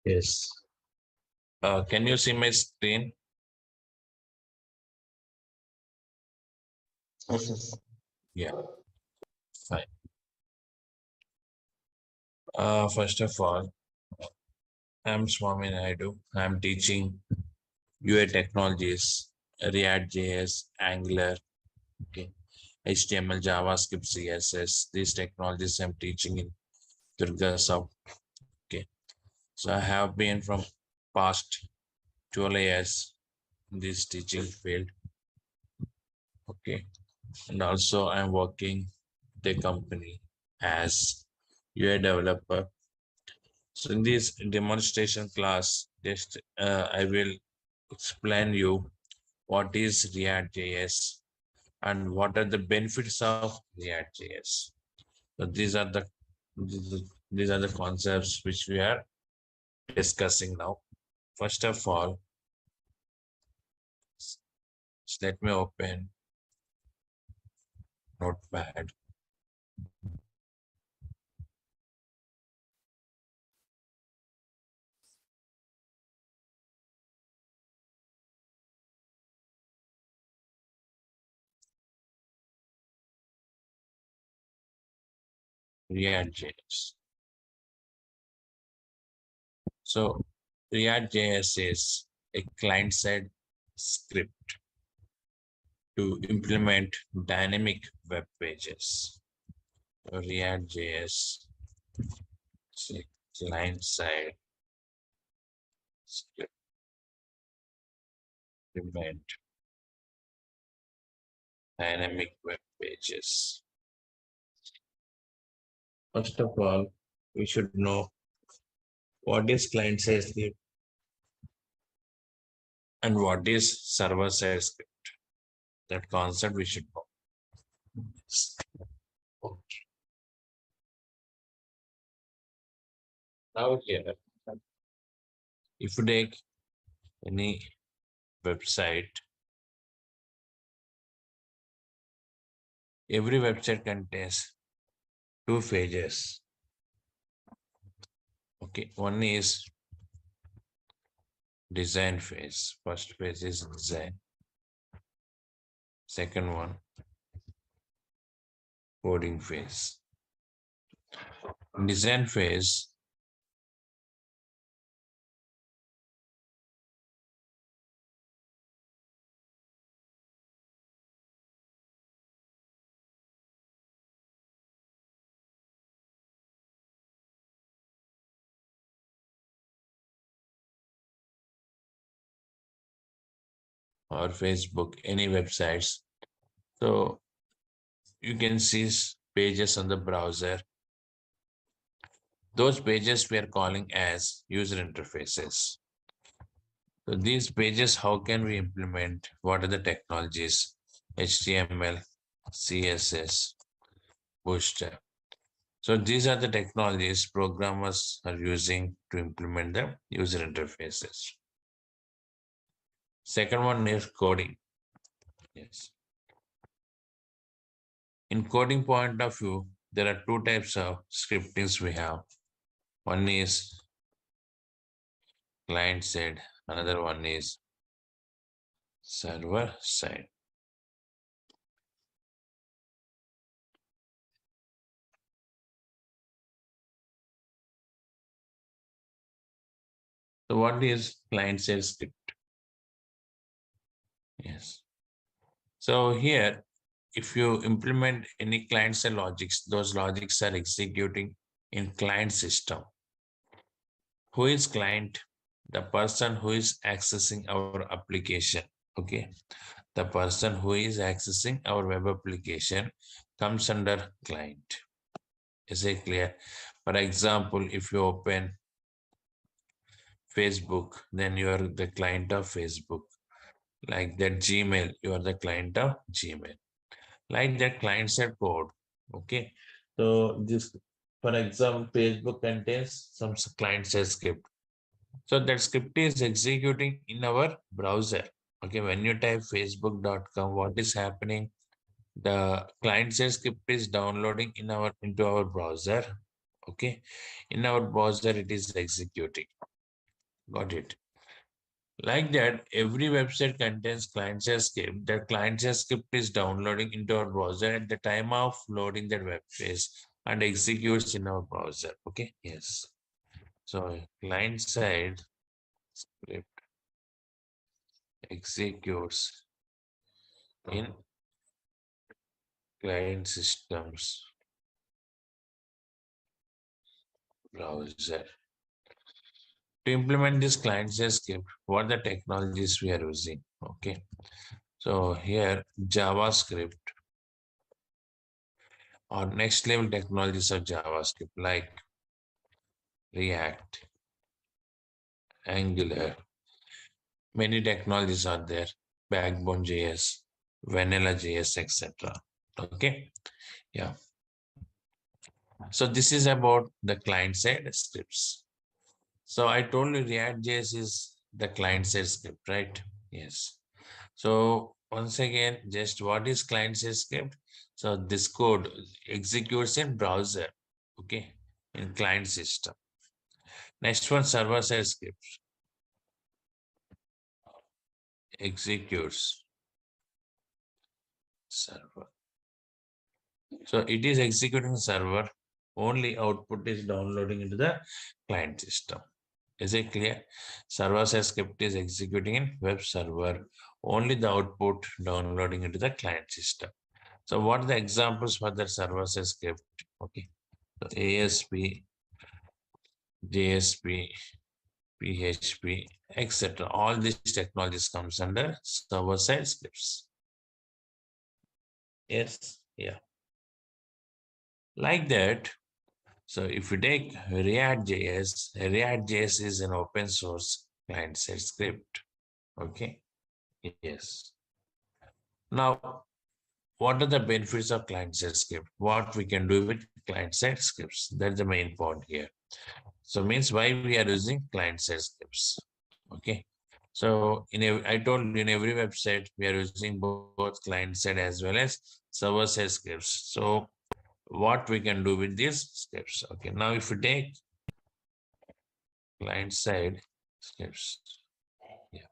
Yes. Can you see my screen? Yes. Yeah, fine. First of all, I'm Swamy Naidu. I'm teaching UI technologies, React JS, Angular, okay, HTML, JavaScript, CSS. These technologies I'm teaching in Durga. Okay. So I have been from past 12 years in this teaching field. Okay. And also I'm working the company as UI developer. So in this demonstration class, just I will explain you what is React JS and what are the benefits of React JS. So these are the concepts which we are discussing now. First of all, let me open Notepad. React JS. So React JS is a client-side script to implement dynamic web pages. So React JS is a client-side script to implement dynamic web pages. First of all, we should know what is client-side script and what is server-side script. That concept we should know. Okay. Now here, if you take any website, every website contains two phases. Okay, one is design phase. First phase is design. Second one, coding phase. In design phase, or Facebook, any websites. So you can see pages on the browser. Those pages we are calling as user interfaces. So these pages, how can we implement? What are the technologies? HTML, CSS, Bootstrap. So these are the technologies programmers are using to implement the user interfaces. Second one is coding. Yes. In coding point of view, there are two types of scriptings we have. One is client side, another one is server side. So what is client side script? Yes. So here, if you implement any client side logics, those logics are executing in client system. Who is client? The person who is accessing our application. Okay. The person who is accessing our web application comes under client. Is it clear? For example, if you open Facebook, then you are the client of Facebook. Like that Gmail, you are the client of Gmail. Like that client side code. Okay. So this, for example, Facebook contains some client side script. So that script is executing in our browser. Okay, when you type facebook.com, what is happening? The client side script is downloading into our browser. Okay, in our browser, it is executing. Got it. Like that, every website contains client-side script. That client-side script is downloading into our browser at the time of loading that web page and executes in our browser. Okay, yes. So client-side script executes in client systems browser. To implement this client-side script, what the technologies we are using? Okay, so here JavaScript or next level technologies of JavaScript like React, Angular, many technologies are there, Backbone JS, Vanilla JS, etc. Okay, yeah. So this is about the client-side scripts. So I told you React JS is the client-side script, right? Yes. So once again, just what is client-side script? So this code executes in browser, okay, in client system. Next one, server-side script executes server. So it is executing server, only output is downloading into the client system. Is it clear? Server-side script is executing in web server, only the output downloading into the client system. So what are the examples for the server-side script? Okay, so ASP, JSP, PHP, etc. All these technologies comes under server-side scripts. Yes, yeah. Like that, so if you take React.js is an open source client-side script. Okay, yes. Now, what are the benefits of client-side script? What we can do with client-side scripts? That's the main point here. So means why we are using client-side scripts. Okay. So I told you in every website we are using both client-side as well as server-side scripts. So what we can do with these scripts? Okay. Now if you take client-side scripts, yeah.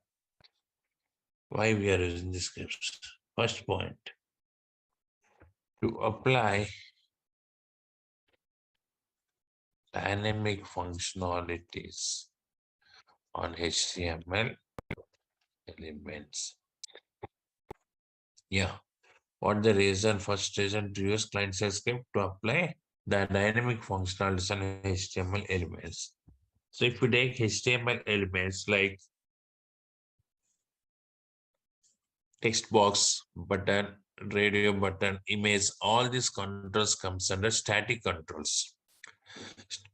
Why we are using the scripts? First point, to apply dynamic functionalities on HTML elements. Yeah. What the reason? First reason to use client-side script to apply the dynamic functionalities on HTML elements. So if we take HTML elements like text box, button, radio button, image, all these controls comes under static controls.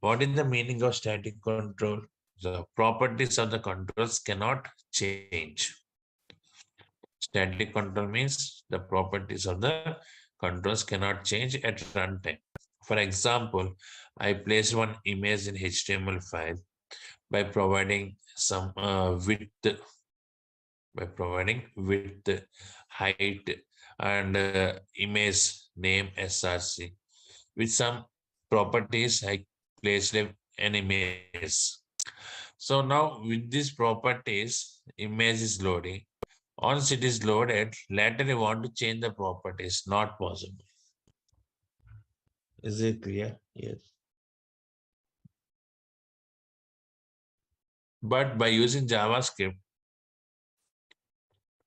What is the meaning of static control? The properties of the controls cannot change. Static control means the properties of the controls cannot change at runtime. For example, I placed one image in HTML file by providing some width, height, and image name src. With some properties, I placed an image. So now with these properties, image is loading. Once it is loaded, later you want to change the properties, not possible. Is it clear? Yes. But by using JavaScript,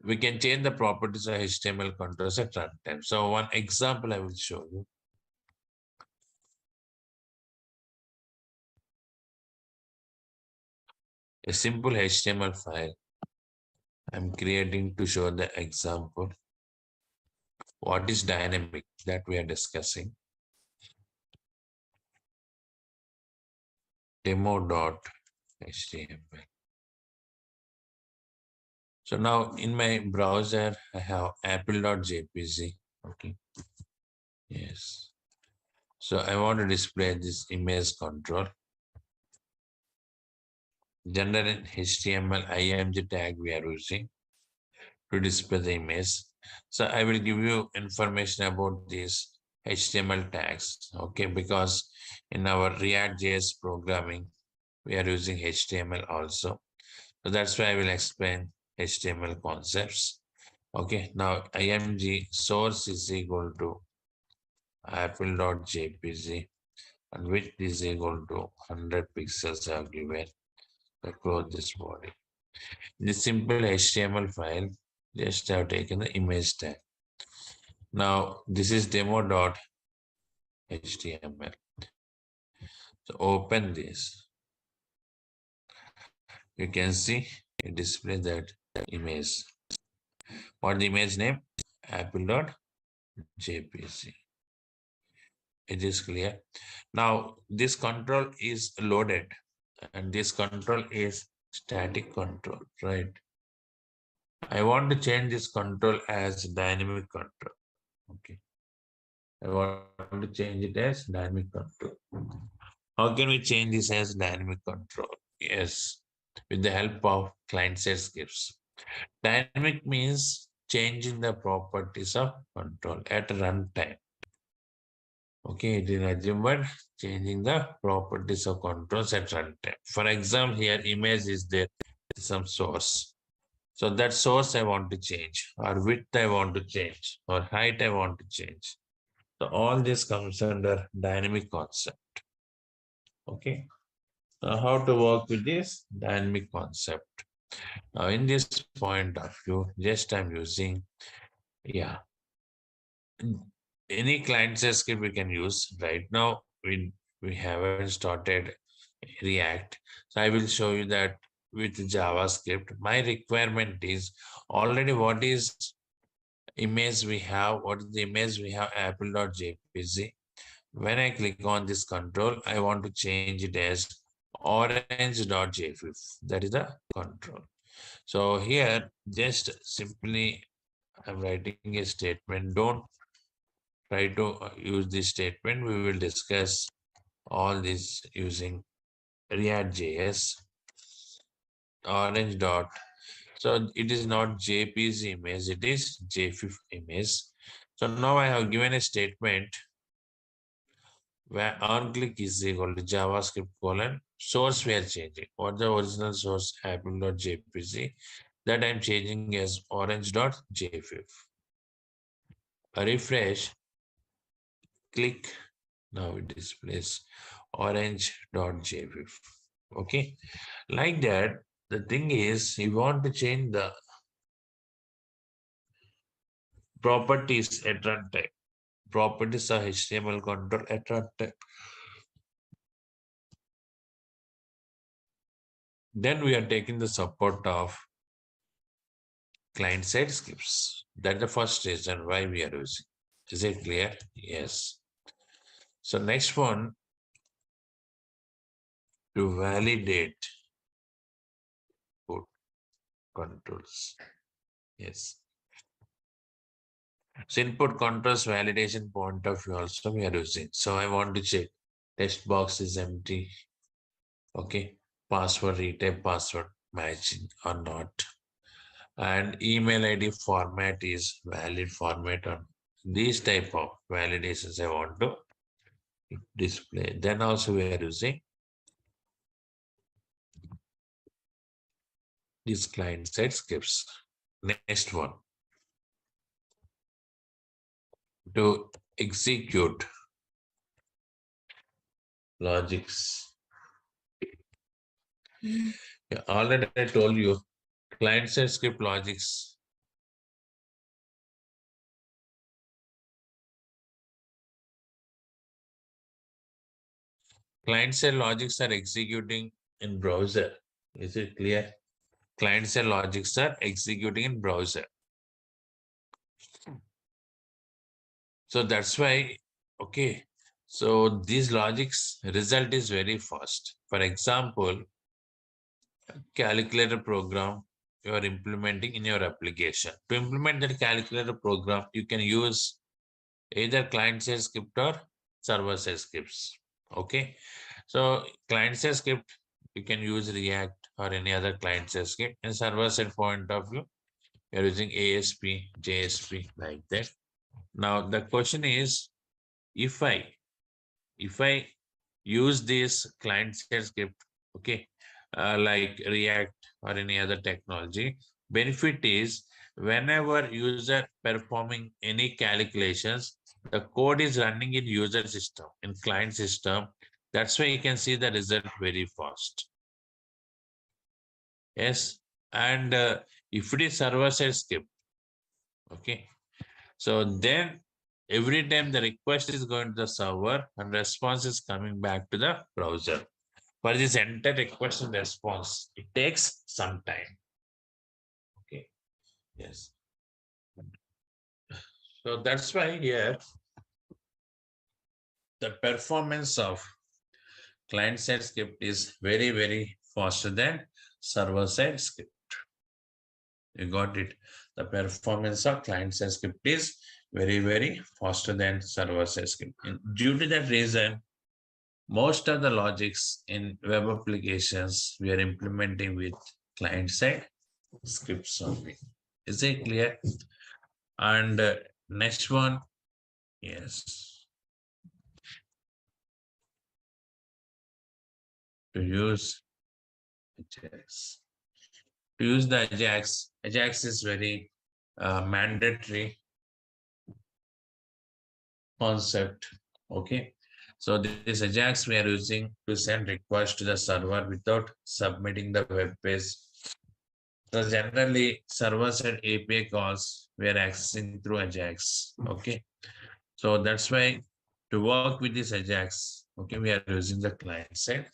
we can change the properties of HTML controls at runtime. So one example I will show you. A simple HTML file I'm creating to show the example. What is dynamic that we are discussing? Demo.html. So now in my browser, I have apple.jpg. Okay. Yes. So I want to display this image control. General HTML img tag we are using to display the image. So I will give you information about these HTML tags, okay? Because in our React.js programming, we are using HTML also. So that's why I will explain HTML concepts. Okay, now img source is equal to apple.jpg and width is equal to 100 pixels are given. So close this body. In this simple HTML file, just have taken the image tag. Now this is demo.html. So open this. You can see it displays that image. What the image name? Apple.jpg. It is clear. Now this control is loaded and this control is static control, right? I want to change this control as dynamic control. Okay. I want to change it as dynamic control. How can we change this as dynamic control? Yes, with the help of client-side scripts. Dynamic means changing the properties of control at runtime. Okay, it is nothing but changing the properties of controls at runtime. For example, here image is there, some source. So that source I want to change, or width I want to change, or height I want to change. So all this comes under dynamic concept. Okay. Now how to work with this dynamic concept? Now in this point of view, just I'm using, yeah, any client-side script we can use. Right now, we haven't started React. So I will show you that with JavaScript. My requirement is already what is image we have, what is the image we have, apple.jpg. When I click on this control, I want to change it as orange.jpg. That is the control. So here, just simply I'm writing a statement. Don't try to use this statement. We will discuss all this using React.js, orange dot. So it is not JPG image, it is JFIF image. So now I have given a statement where on click is equal to JavaScript colon source we are changing. What the original source apple.jpg that I'm changing as orange.jfif. A refresh, click, now it displays orange.jfif. Okay, like that. The thing is, you want to change the properties at runtime. Properties of HTML control at runtime. Then we are taking the support of client-side scripts. That's the first reason why we are using. Is it clear? Yes. So next one, to validate input controls. Yes. So input controls validation point of view also we are using. So I want to check text box is empty. Okay. Password, retype password matching or not. And email ID format is valid format on these type of validations I want to display. Then also we are using these client-side scripts. Next one, to execute logics. Yeah, already I told you, client-side script logics. Client-side logics are executing in browser. Is it clear? Client-side logics are executing in browser. So that's why, okay. So these logics result is very fast. For example, calculator program you are implementing in your application. To implement that calculator program, you can use either client-side script or server-side scripts. Okay. So client-side script, you can use React or any other client-side script. In server-side point of view, you're using ASP, JSP like that. Now the question is, if I use this client-side script Okay, like React or any other technology. Benefit is whenever user performing any calculations, the code is running in user system, in client system. That's why you can see the result very fast. Yes, and if it is server-side script, okay, so then every time the request is going to the server and response is coming back to the browser. For this entire request and response, it takes some time. Okay, yes. So that's why here the performance of client-side script is very, very faster than server-side script. You got it. The performance of client-side script is very, very faster than server-side script. And due to that reason, most of the logics in web applications we are implementing with client-side scripts only. Is it clear? And next one, yes, to use Ajax. To use the Ajax is very mandatory concept. Okay, so this Ajax we are using to send request to the server without submitting the web page. So generally, server-side API calls we are accessing through Ajax. Okay, so that's why to work with this Ajax, okay, we are using the client side.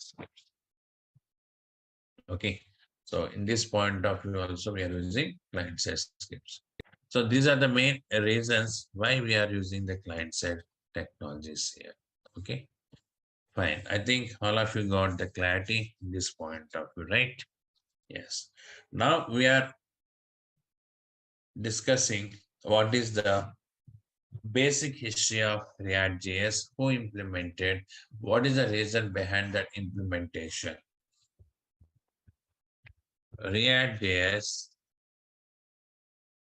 Okay, so in this point of view, also we are using client side scripts. So these are the main reasons why we are using the client side technologies here. Okay, fine. I think all of you got the clarity in this point of view, right? Yes. Now we are discussing what is the basic history of React.js, who implemented, what is the reason behind that implementation. React.js,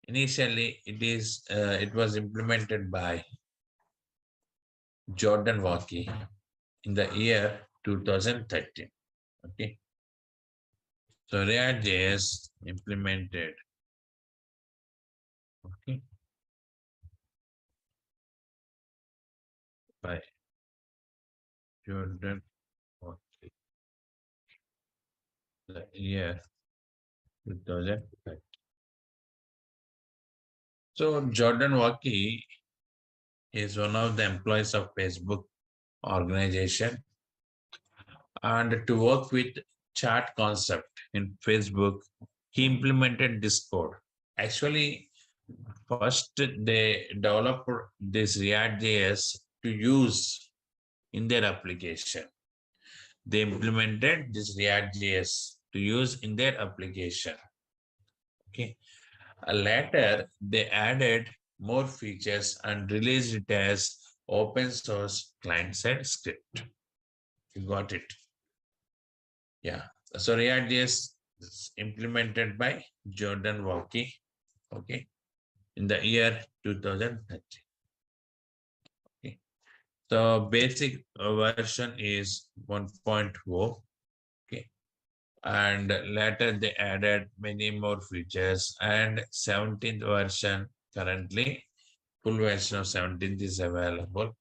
initially it was implemented by Jordan Walkie in the year 2013. Okay, so React.js implemented, okay, by Jordan Walkie, the year 2013. So Jordan Walkie is one of the employees of Facebook organization, and to work with chat concept in Facebook, he implemented this code. Actually, first they developed this React.js to use in their application. They implemented this React.js to use in their application. Okay. Later, they added more features and released it as open source client-side script. You got it. Yeah. So React.js is implemented by Jordan Walkie, okay, in the year 2013. Okay. So basic version is 1.0. Okay. And later they added many more features, and 17th version currently, full version of 17th is available.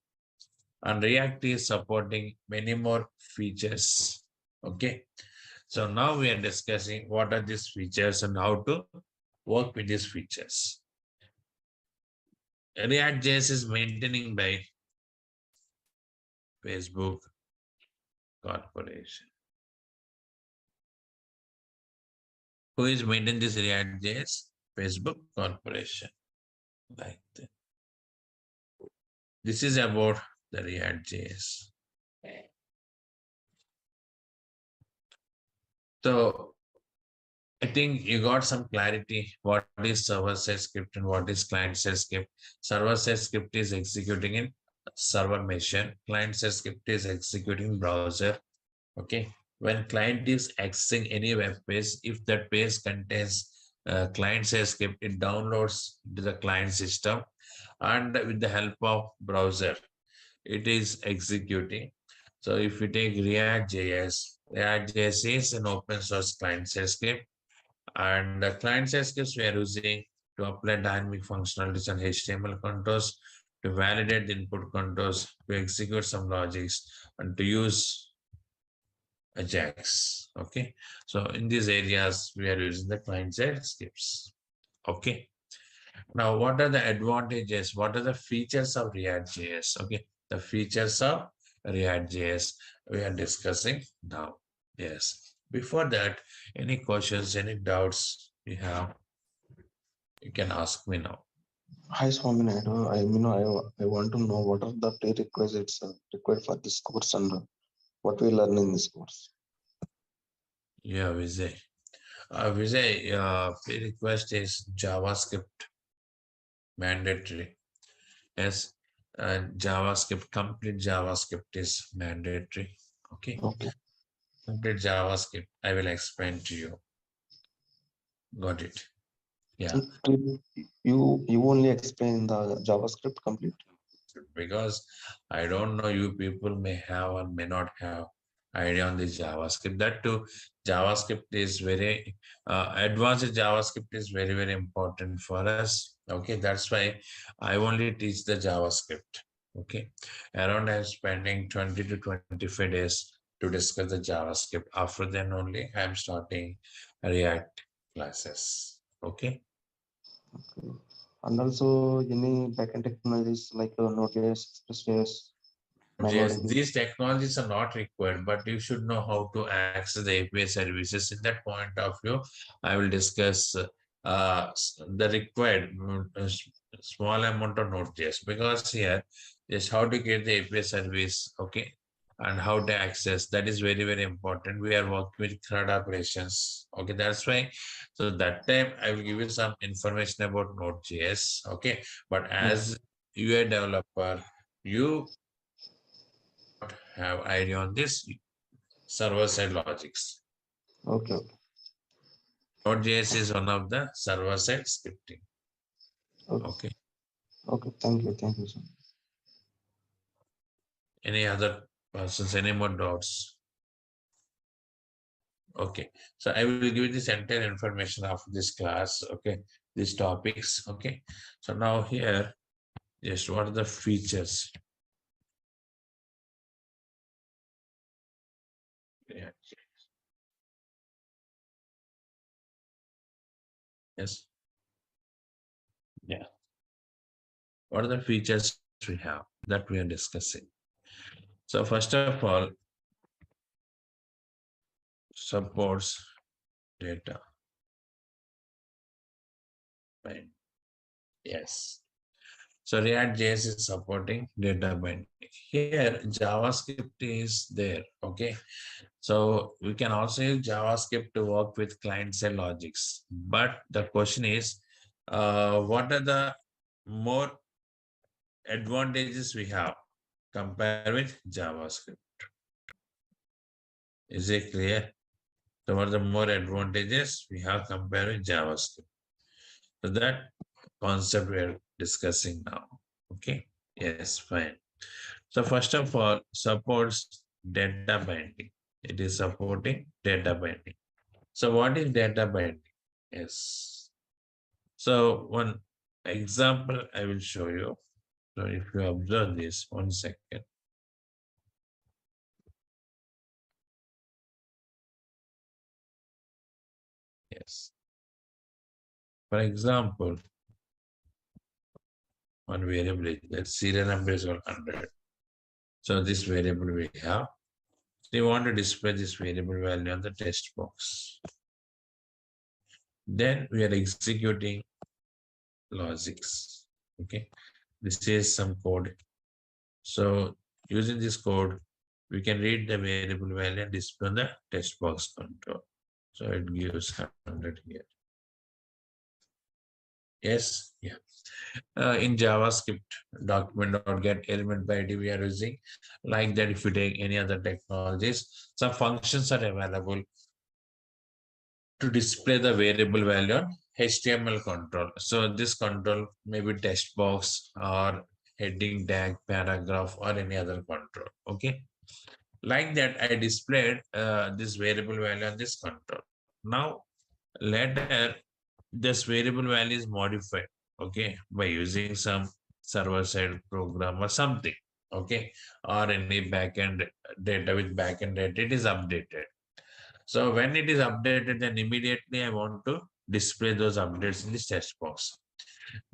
And React is supporting many more features. Okay. So now we are discussing what are these features and how to work with these features. React.js is maintaining by Facebook Corporation. Who is maintaining this React.js? Facebook Corporation. Like that. This is about the React.js. So I think you got some clarity what is server-side script and what is client-side script. Server-side script is executing in server machine. Client-side script is executing browser. Okay. When client is accessing any web page, if that page contains client-side script, it downloads to the client system, and with the help of browser, it is executing. So if you take React.js, Rejs is an open source client-side script, and the client-side scripts we are using to apply dynamic functionalities and HTML controls, to validate the input controls, to execute some logics, and to use Ajax. Okay, so in these areas we are using the client-side scripts. Okay. Now, what are the advantages? What are the features of React.js? Okay, the features of React.js we are discussing now. Yes. Before that, any questions, any doubts you have, you can ask me now. Hi, Swamy Naidu. I want to know what are the prerequisites required for this course and what we learn in this course. Yeah, Vijay. Vijay, request is JavaScript mandatory. Yes, JavaScript, complete JavaScript is mandatory. Okay, Okay. complete JavaScript. I will explain to you. Got it. Yeah, And you only explain the JavaScript complete. because I don't know, you people may have or may not have idea on this JavaScript. That too, JavaScript is very advanced. JavaScript is very, very important for us. Okay, that's why I only teach the JavaScript. Okay, around I'm spending 20 to 25 days to discuss the JavaScript. After then only I'm starting React classes. Okay. Okay. And also any backend technologies like Node.js, Express.js, Yes, MongoDB. these technologies are not required, but you should know how to access the API services. In that point of view, I will discuss the required small amount of Node.js, because here is how to get the API service, okay, and how to access. That is very, very important. We are working with CRUD operations, okay. That's why. So that time I will give you some information about Node.js, okay. But Yeah. as UI developer, you have idea on this server-side logics. Okay. Okay. Node.js is one of the server-side scripting. Okay. Okay. Okay. Thank you. Thank you, sir. Any other persons, any more doubts? Okay. So I will give you this entire information of this class. Okay. These topics. Okay. So now here, just what are the features? Yeah. Yes. Yeah. What are the features we have that we are discussing? So first of all, supports data. Right. Yes. So React.js is supporting data binding. Here, JavaScript is there. Okay. So we can also use JavaScript to work with client-side logics. But the question is, what are the more advantages we have compared with JavaScript? Is it clear? So what are the more advantages we have compared with JavaScript? So that concept we are discussing now. Okay. Yes, fine. So first of all, supports data binding. It is supporting data binding. So what is data binding? Yes. So one example I will show you. So if you observe this, 1 second. Yes. For example, one variable is that serial number is 100. So this variable we have. So you want to display this variable value on the text box. Then we are executing logics. Okay. This is some code. So using this code, we can read the variable value and display on the text box control. So it gives 100 here. Yes, yeah. In JavaScript, document.get element by ID we are using. Like that, if you take any other technologies, some functions are available to display the variable value on HTML control. So this control may be text box or heading tag, paragraph, or any other control. Okay. Like that, I displayed this variable value on this control. Now, later, this variable value is modified, okay, by using some server-side program or something, okay, or any backend data with backend data, it is updated. So when it is updated, then immediately I want to display those updates in this text box.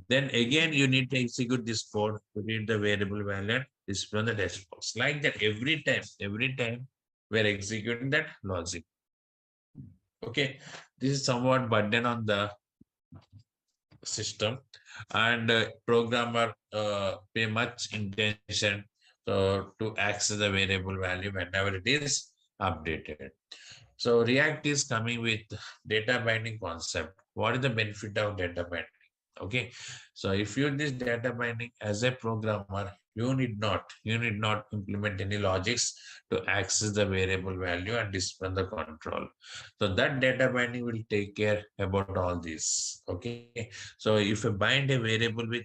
Then again, you need to execute this code to read the variable value and display on the text box. Like that, every time we're executing that logic. Okay, this is somewhat burden on the system, and programmer pay much intention to access the variable value whenever it is updated. So React is coming with data binding concept. What is the benefit of data binding? Okay, so if you use this data binding as a programmer, you need not implement any logics to access the variable value and display the control. So that data binding will take care about all this. Okay, so if you bind a variable with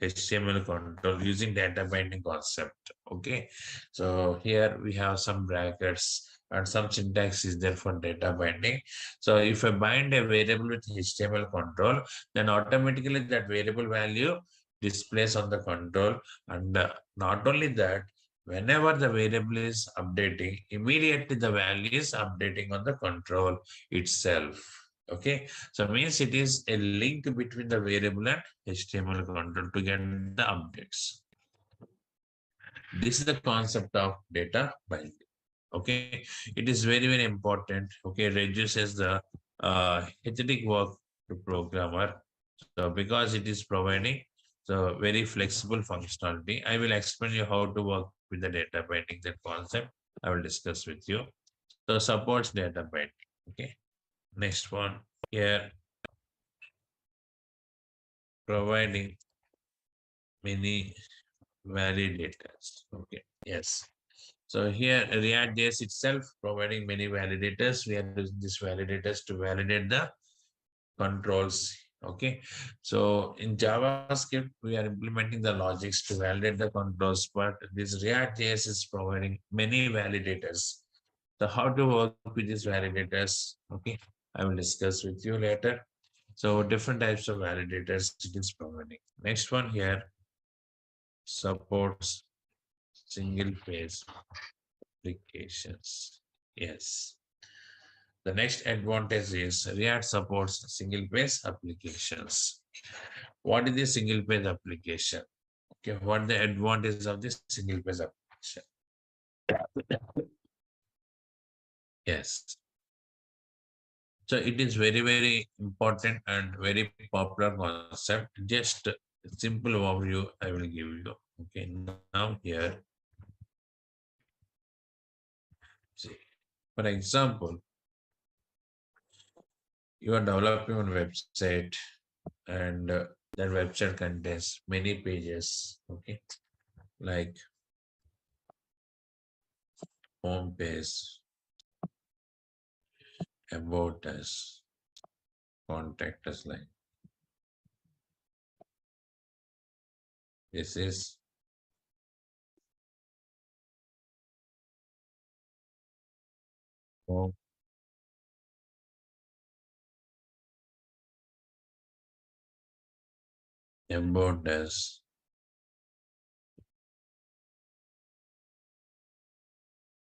HTML control using data binding concept. Okay, so here we have some brackets and some syntax is there for data binding. So if I bind a variable with HTML control, then automatically that variable value displays on the control. And not only that, whenever the variable is updating, immediately the value is updating on the control itself. Okay, so means it is a link between the variable and HTML control to get the updates. This is the concept of data binding. Okay, it is very important. Okay, reduces the hectic work to programmer. So because it is providing so very flexible functionality, I will explain you how to work with the data binding. That concept I will discuss with you. So supports data binding. Okay, next one here, providing many validators. Okay, yes. So here React.js itself providing many validators. We are using these validators to validate the controls. Okay, so in JavaScript we are implementing the logics to validate the controls, but this React.js is providing many validators. So how to work with these validators? Okay, I will discuss with you later. So different types of validators it is providing. Next one here, supports single page applications. Yes. The next advantage is React supports single page applications. What is the single page application? Okay, what the advantage of this single page application? Yes. So it is very important and very popular concept. Just a simple overview I will give you. Okay, now here, see, for example, you are developing one website and that website contains many pages, okay, like home page, about us, contact us, like this is home, about us,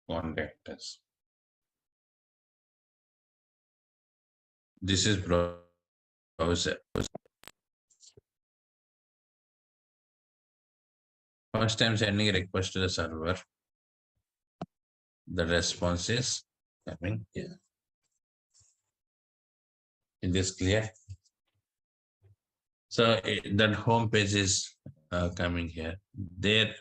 contact us. This is browser. First time sending a request to the server, the response is coming here. Is this clear? So that home page is coming here. There,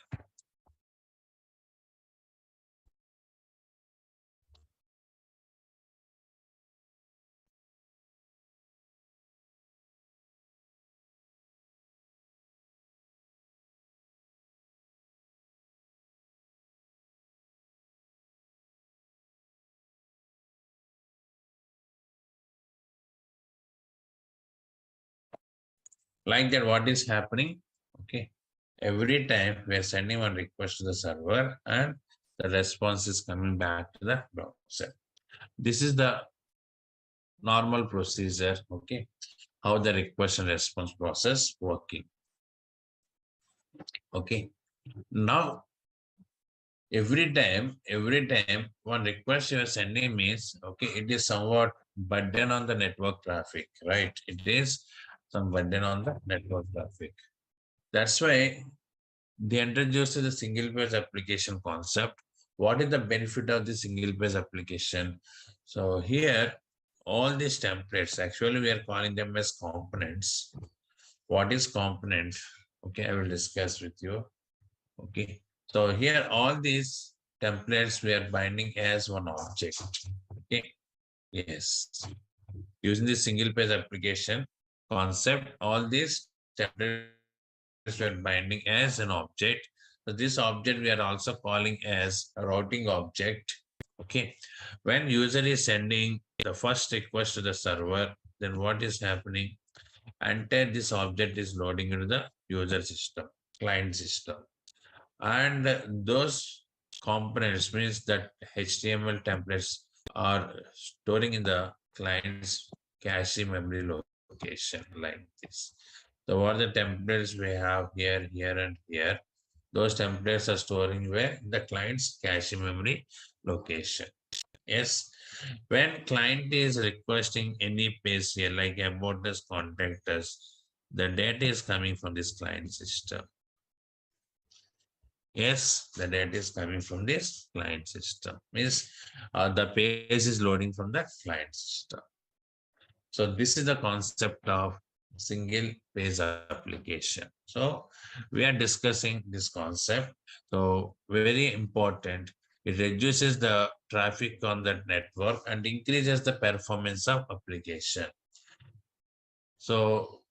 like that, what is happening? Okay. Every time we are sending one request to the server and the response is coming back to the browser. This is the normal procedure, okay, how the request and response process working. Okay, now every time one request you are sending means, okay, it is somewhat burden on the network traffic, right? It is some burden on the network traffic. That's why they introduced the single page application concept. What is the benefit of the single page application? So here, all these templates, actually we are calling them as components. What is component? Okay, I will discuss with you. Okay, so here all these templates we are binding as one object. Okay, yes. Using the single page application concept, all these templates we are binding as an object. So this object we are also calling as a routing object. Okay, when user is sending the first request to the server, then what is happening? Until this object is loading into the user system, client system, and those components means that HTML templates are storing in the client's cache memory location like this. So what the templates we have here, here, and here, those templates are storing where the client's cache memory location. Yes, when client is requesting any page here, like about us, contact us, the data is coming from this client system. Yes, the data is coming from this client system. Means the page is loading from the client system. So this is the concept of single page application. So we are discussing this concept. So very important. It reduces the traffic on that network and increases the performance of application. So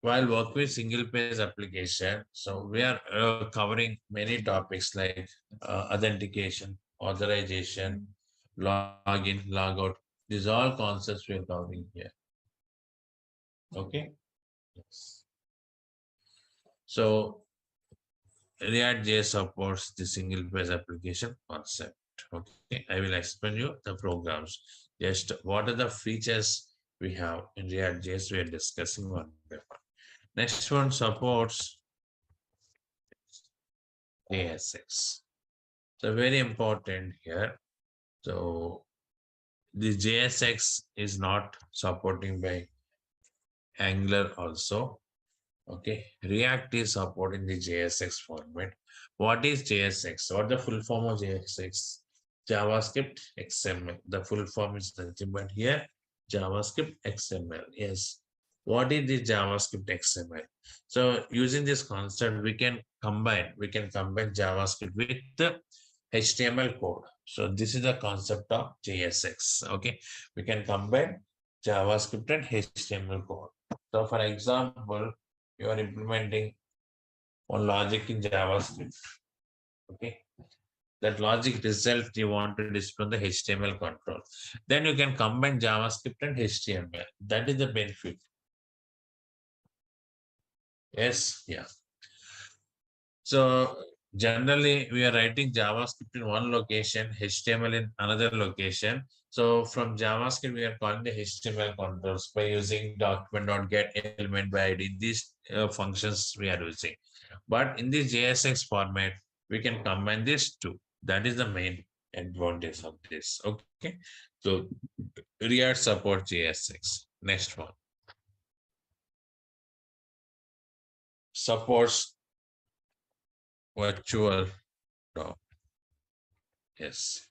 while work with single page application, so we are covering many topics like authentication, authorization, login, logout. These all concepts we are covering here. Okay. Yes. So React.js supports the single page application concept. Okay, I will explain you the programs. Just what are the features we have in React.js we are discussing one by one. Next one supports JSX. So very important here. So the JSX is not supporting by Angular also. Okay, React is supporting the JSX format. What is JSX? What the full form of JSX? JavaScript XML. The full form is nothing but here JavaScript XML. Yes. What is the JavaScript XML? So using this concept, we can combine JavaScript with the HTML code. So this is the concept of JSX. Okay, we can combine JavaScript and HTML code. So for example, you are implementing one logic in JavaScript. Okay, that logic result you want to display on the HTML control. Then you can combine JavaScript and HTML. That is the benefit. Yes, yeah. So generally we are writing JavaScript in one location, HTML in another location. So from JavaScript, we are calling the HTML controls by using document.get element by ID. These functions we are using. But in the JSX format, we can combine these two. That is the main advantage of this. Okay. So React support JSX. Next one. Supports virtual DOM. Yes.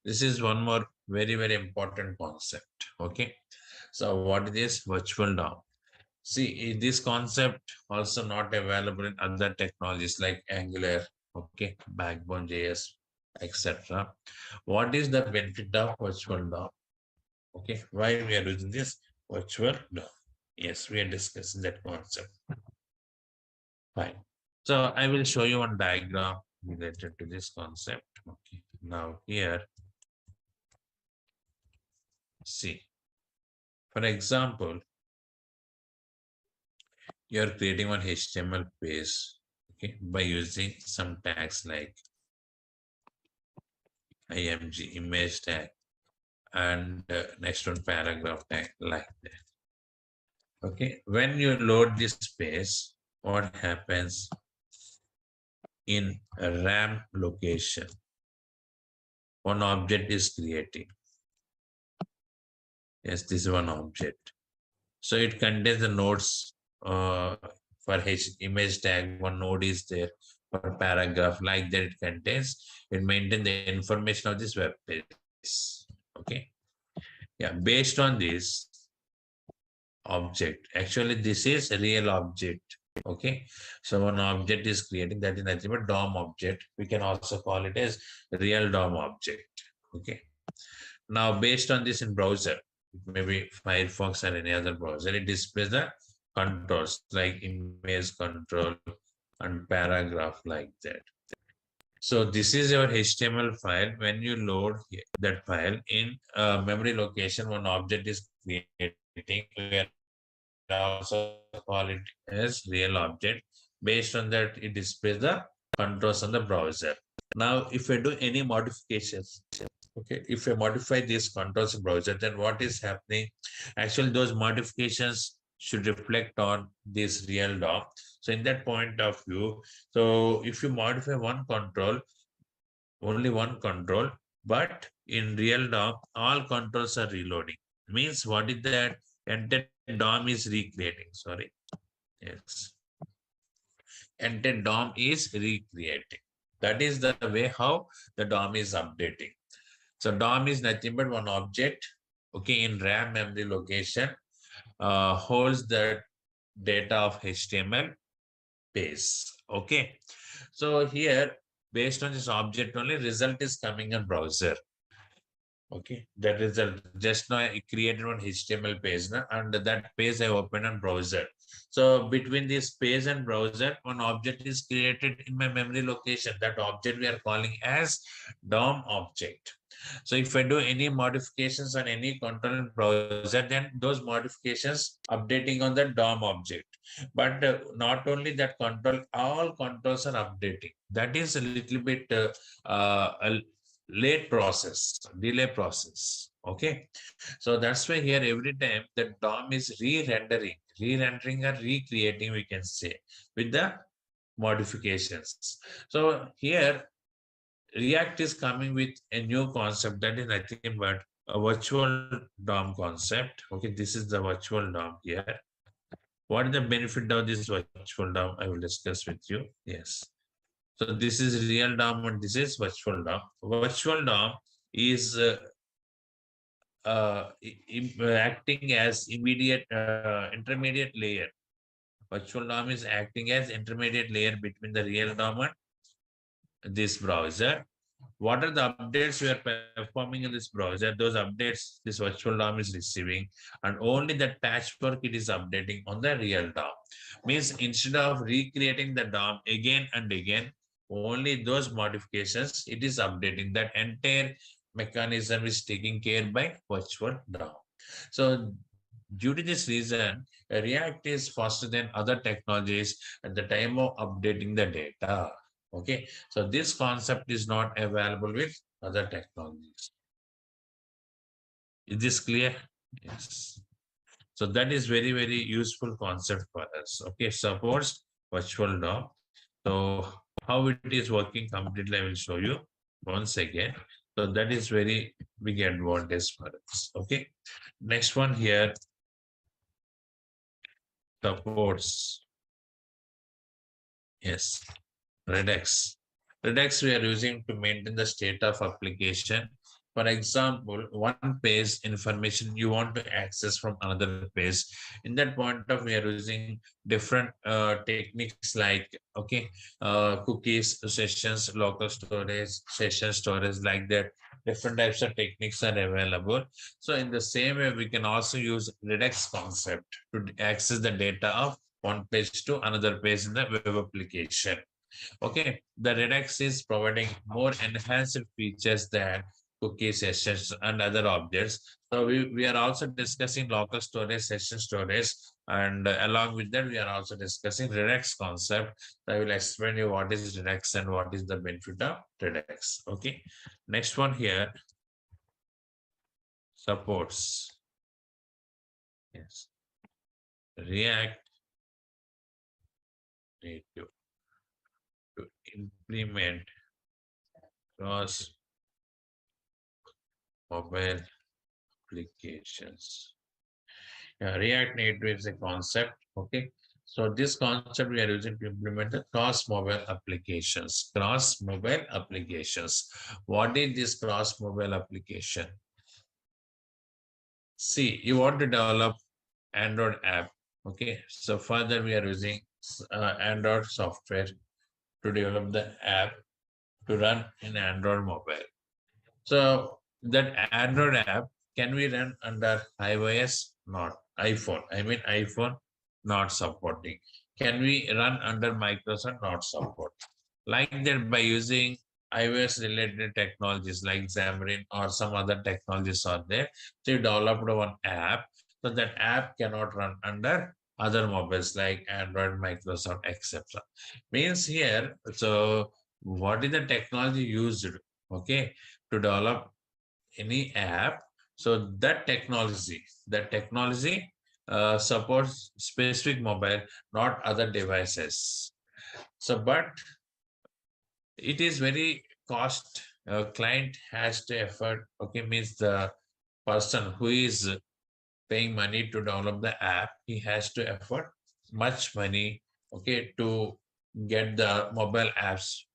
This is one more very important concept. Okay. So what is this virtual DOM? See, this concept also not available in other technologies like Angular, okay, Backbone JS, etc. What is the benefit of virtual DOM? Okay, why we are using this virtual DOM? Yes, we are discussing that concept. Fine. So I will show you one diagram related to this concept. Okay, now here, see, for example, you are creating one HTML page, okay, by using some tags like img image tag, and next one paragraph tag, like that. Okay, when you load this space, what happens in a RAM location? One object is creating. Yes, this is one object. So it contains the nodes for image tag. One node is there for paragraph, like that it contains. It maintains the information of this web page. Okay. Yeah, based on this object, actually this is a real object. Okay, so one object is creating, that is nothing but DOM object. We can also call it as real DOM object. Okay, now based on this in browser, maybe Firefox or any other browser, it displays the controls like image control and paragraph, like that. So this is your HTML file. When you load that file in memory location, one object is creating. We are also call it as real object. Based on that, it displays the controls on the browser. Now, if I do any modifications, okay, if I modify these controls in browser, then what is happening? Actually, those modifications should reflect on this real DOM. So in that point of view, so if you modify one control, only one control, but in real DOM, all controls are reloading. Means what is that? Entire DOM is recreating. Sorry. Yes. Entire DOM is recreating. That is the way how the DOM is updating. So DOM is nothing but one object, okay, in RAM memory location, holds the data of HTML page. Okay. So here, based on this object only, result is coming in browser. Okay, that result just now I created one HTML page now, and that page I open on browser. So between this page and browser, one object is created in my memory location. That object we are calling as DOM object. So if I do any modifications on any control in browser, then those modifications updating on the DOM object. But not only that control, all controls are updating. That is a little bit a late process, delay process. Okay, so that's why here every time the DOM is re-rendering or recreating, we can say, with the modifications. So here React is coming with a new concept that is nothing but a virtual DOM concept. Okay, this is the virtual DOM here. What is the benefit of this virtual DOM? I will discuss with you. Yes. So this is real DOM and this is virtual DOM. Virtual DOM is acting as intermediate layer. Virtual DOM is acting as intermediate layer between the real DOM and this browser. What are the updates we are performing in this browser? Those updates this virtual DOM is receiving, and only that patchwork it is updating on the real DOM. Means instead of recreating the DOM again and again, only those modifications it is updating. That entire mechanism is taken care by virtual DOM. So due to this reason, React is faster than other technologies at the time of updating the data. Okay, so this concept is not available with other technologies. Is this clear? Yes. So that is very, very useful concept for us. Okay, suppose virtual DOM. So how it is working completely, I will show you once again. So that is very big advantage for us. Okay, next one here, supports. Yes, Redux. Redux we are using to maintain the state of application. For example, one page information you want to access from another page. In that point of we are using different techniques like, okay, cookies, sessions, local storage, session storage, like that. Different types of techniques are available. So in the same way, we can also use Redux concept to access the data of one page to another page in the web application. Okay, the Redux is providing more enhanced features than cookie sessions and other objects. So we are also discussing local storage, session storage, and along with that, we are also discussing Redux concept. I will explain you what is Redux and what is the benefit of Redux. Okay. Next one here, supports. Yes. React Native to implement cross mobile applications. React Native is a concept. Okay. So this concept we are using to implement the cross mobile applications. Cross mobile applications. What is this cross mobile application? See, you want to develop Android app. Okay. So further we are using Android software to develop the app to run in Android mobile. So that Android app can we run under iOS? Not iPhone. I mean iPhone not supporting. Can we run under Microsoft? Not support. Like that by using iOS related technologies like Xamarin or some other technologies are there. So you developed one app. So that app cannot run under other mobiles like Android, Microsoft, etc. Means here, so what is the technology used? Okay, to develop any app. So that technology supports specific mobile, not other devices. So, but it is very cost. Client has to effort. Okay, means the person who is paying money to download the app, he has to effort much money. Okay, to get the mobile apps,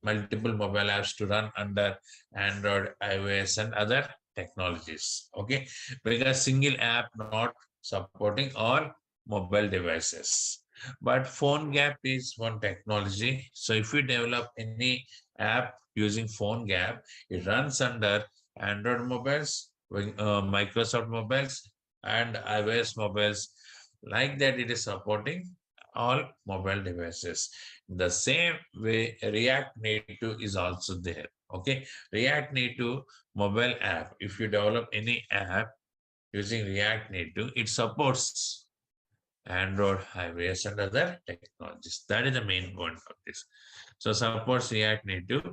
multiple mobile apps to run under Android, iOS, and other technologies. Okay, because single app not supporting all mobile devices. But phone gap is one technology. So if you develop any app using phone gap, it runs under Android mobiles, Microsoft mobiles, and iOS mobiles. Like that, it is supporting all mobile devices. The same way, React Native is also there. Okay, React Native mobile app. If you develop any app using React Native, it supports Android, iOS, and other technologies. That is the main point of this. So supports React Native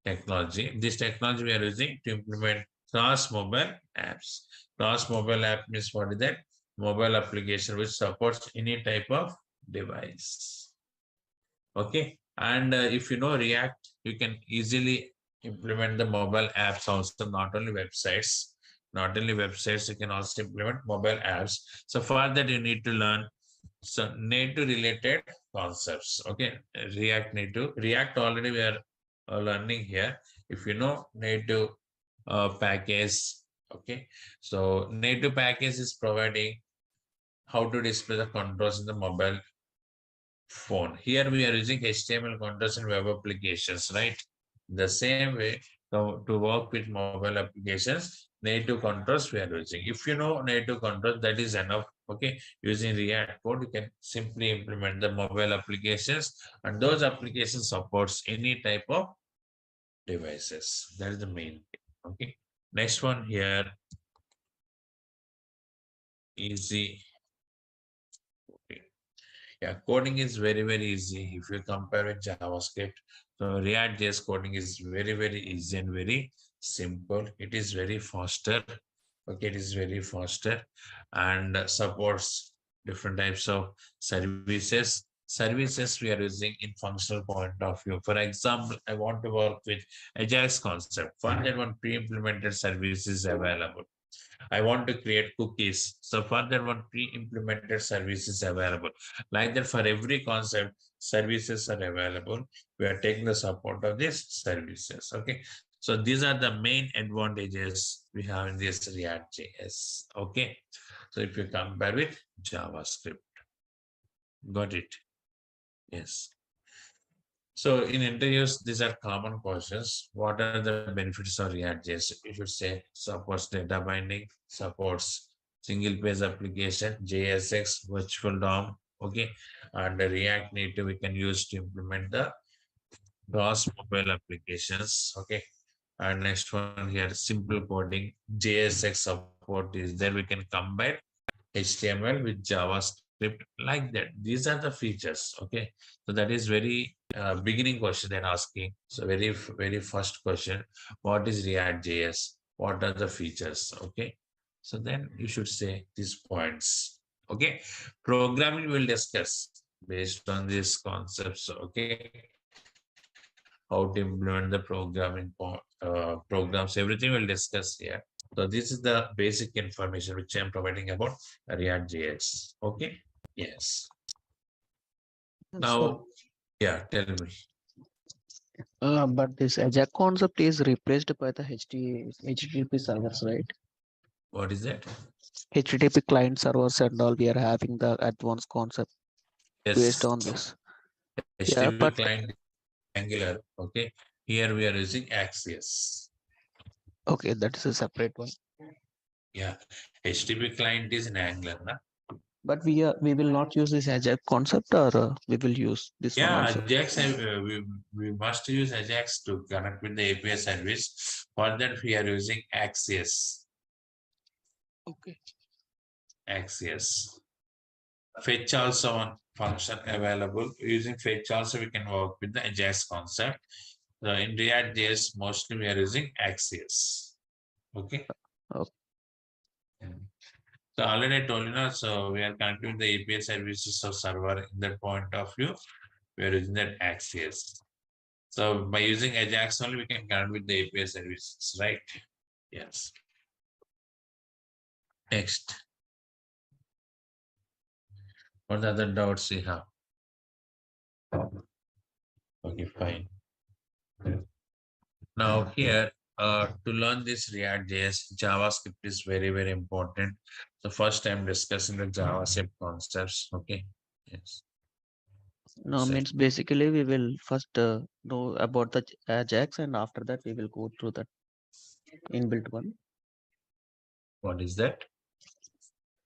technology. This technology we are using to implement cross mobile apps. Cross mobile app means what is that? Mobile application which supports any type of device. Okay, and if you know React, you can easily implement the mobile apps also, not only websites. Not only websites, you can also implement mobile apps. So for that, you need to learn some native related concepts. Okay, React Native. React already we are learning here. If you know native package, okay. So native package is providing how to display the controls in the mobile phone. Here we are using HTML controls and web applications, right? The same way, to work with mobile applications, native controls we are using. If you know native controls, that is enough. Okay, using React code, you can simply implement the mobile applications, and those applications supports any type of devices. That is the main thing. Okay. Next one here, easy. Okay. Yeah, coding is very, very easy if you compare with JavaScript. So React JS coding is very, very easy and very simple. It is very faster. Okay, it is very faster and supports different types of services. Services we are using in functional point of view. For example, I want to work with Ajax concept. For that one, pre-implemented service is available. I want to create cookies. So further one pre-implemented service is available. Like that for every concept, services are available. We are taking the support of these services. Okay. So these are the main advantages we have in this React JS. Okay. So if you compare with JavaScript, got it? Yes. So in interviews, these are common questions. What are the benefits of React JS? You should say supports data binding, supports single page application, JSX, virtual DOM, okay, and the React Native we can use to implement the cross mobile applications, okay. And next one here, simple coding, JSX support is there. We can combine HTML with JavaScript like that. These are the features. Okay. So that is very beginning question they're asking. So very first question, what is React JS? What are the features? Okay. So then you should say these points. Okay. Programming will discuss based on these concepts. Okay. How to implement the programs, everything will discuss here. So this is the basic information which I'm providing about React JS. Okay. Yes. So, Now, yeah, tell me but this Ajax concept is replaced by the HTTP servers, right? what is that? HTTP client servers and all. We are having the advanced concept based Yes, on this. Yeah, HTTP but client is Angular. Okay. Here we are using Axios. okay, that is a separate one. Yeah. HTTP client is in Angular. Na? But we will not use this Ajax concept, or we will use this one Yeah, also. Ajax, we must use Ajax to connect with the API service. For that, we are using Axios. Okay. Axios. Fetch also one function available. Using fetch also we can work with the Ajax concept. So in React JS, mostly we are using Axios. Okay. Okay. So already I told you now, so we are connecting the API services of server in that point of view. We are using that Axios. So by using Ajax only, we can connect with the API services, right? Yes. Next. What other doubts you have? Okay, fine. Now here, to learn this React JS, JavaScript is very important. So first I'm discussing the JavaScript concepts. Okay. Yes. No, So means basically we will first know about the Ajax, and after that we will go through that inbuilt one. what is that?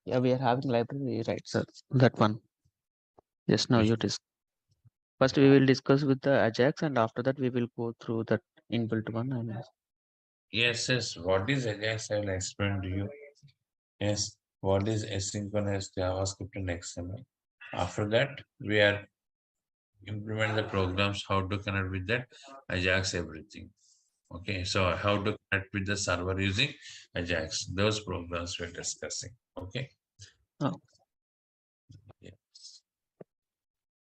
Yeah, we are having library, right, sir? That one. Yes, now Which, you first we will discuss with the Ajax, and after that we will go through that inbuilt one. And yes. What is Ajax? I will explain to you. Yes. What is asynchronous JavaScript and XML? After that, we are implement the programs, how to connect with that Ajax everything. Okay, so how to connect with the server using Ajax, those programs we're discussing. Okay. oh, Yes.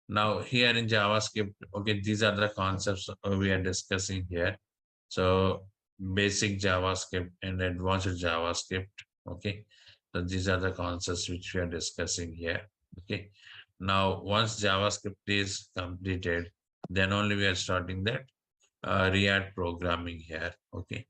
Now here in JavaScript, okay, these are the concepts we are discussing here. So basic JavaScript and advanced JavaScript. Okay, so these are the concepts which we are discussing here. Okay, now once JavaScript is completed, then only we are starting that React programming here. Okay,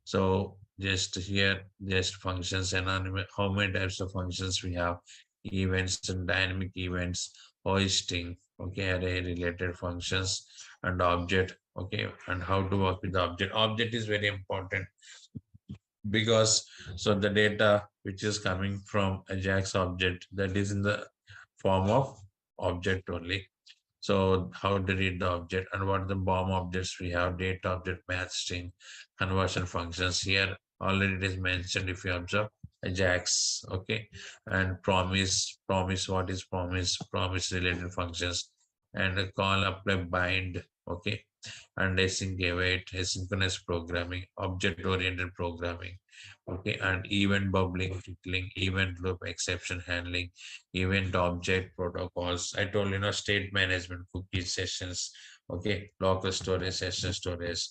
so just here, just functions and how many types of functions we have, events and dynamic events, hoisting, okay, array related functions and object, okay, and how to work with the object. Object is very important because so the data which is coming from Ajax object that is in the form of object only. So how to read the object and what the BOM objects we have, data object, match string, conversion functions. Here already it is mentioned if you observe Ajax, okay, and promise, what is promise related functions, and a call, apply, bind, okay, and async await, asynchronous programming, object oriented programming, okay, and event bubbling, tickling, event loop, exception handling, event object protocols. I told state management, cookie sessions, okay, local storage, session storage,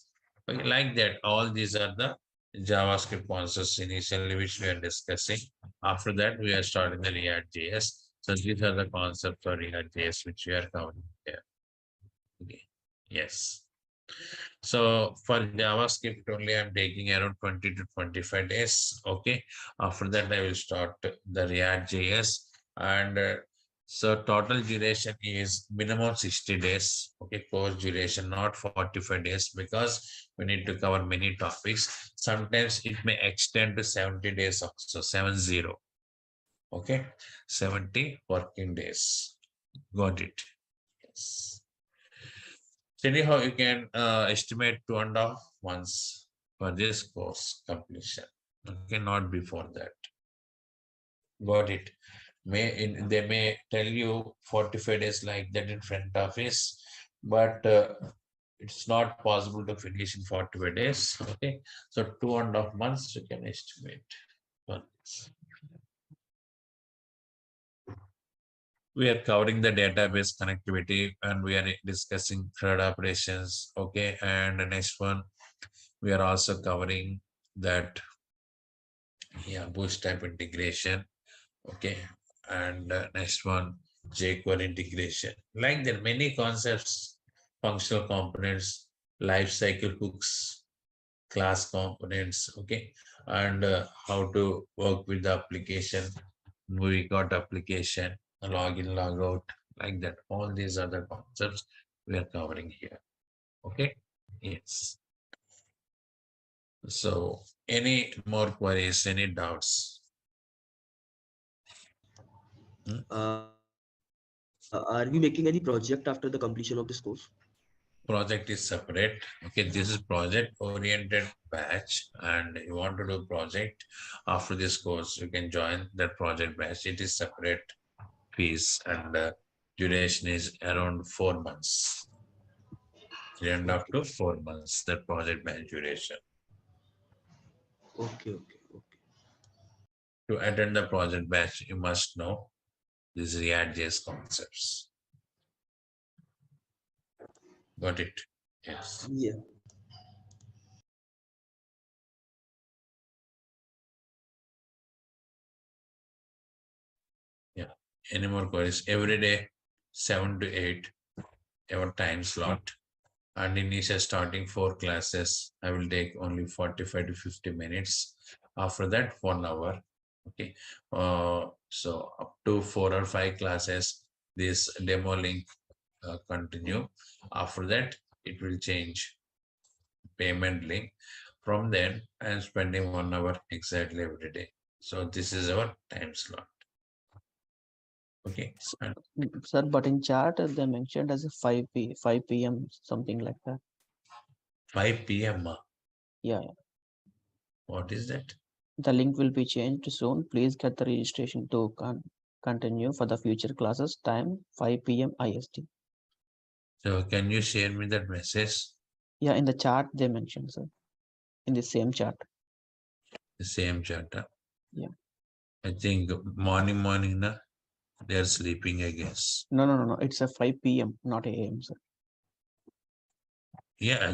okay, like that. All these are the JavaScript concepts initially which we are discussing. After that, we are starting the React JS. So these are the concepts for React JS which we are covering here. Okay. Yes. So for JavaScript only, I'm taking around 20 to 25 days. Okay. After that, I will start the React JS. And so total duration is minimum 60 days. Okay. Course duration, not 45 days, because we need to cover many topics. Sometimes it may extend to 70 days also, 70. Okay. 70 working days. Got it. Yes. So anyhow, you can estimate 2.5 months. for this course completion. Okay, not before that. Got it. They may tell you 45 days like that in front office, but it's not possible to finish in 45 days. Okay, so 2.5 months you can estimate for this. We are covering the database connectivity and we are discussing CRUD operations. Okay, and the next one we are also covering that, yeah, bootstrap integration. Okay, and next one, jQuery integration. Like there are many concepts, functional components, life cycle hooks, class components. Okay, and how to work with the application. We got application, login, logout, like that. All these other concepts we are covering here. Okay, yes. So, any more queries? Any doubts? Are we making any project after the completion of this course? Project is separate. Okay, this is project oriented batch, and you want to do project after this course, you can join that project batch. It is separate fees, and duration is around 4 months, 3.5 to 4 months, that project batch duration. Okay, okay, okay. To attend the project batch, you must know these React.js concepts. Got it? Yes. Yeah. Yeah. Any more queries? Every day, 7 to 8, our time slot. And initial starting 4 classes, I will take only 45 to 50 minutes. After that, 1 hour. Okay. So up to 4 or 5 classes, this demo link continue. After that, it will change payment link. From then, I am spending 1 hour exactly every day. So this is our time slot. Okay. And Sir, but in chat they mentioned as a 5 p.m. something like that. 5 p.m. Yeah, yeah. What is that? The link will be changed soon. Please get the registration to continue for the future classes. Time 5 p.m. IST. So can you share me that message? Yeah, in the chat they mentioned, sir. In the same chat. The same chat. Yeah. I think morning, na, they are sleeping, I guess. No. It's a 5 p.m., not a.m., sir. Yeah,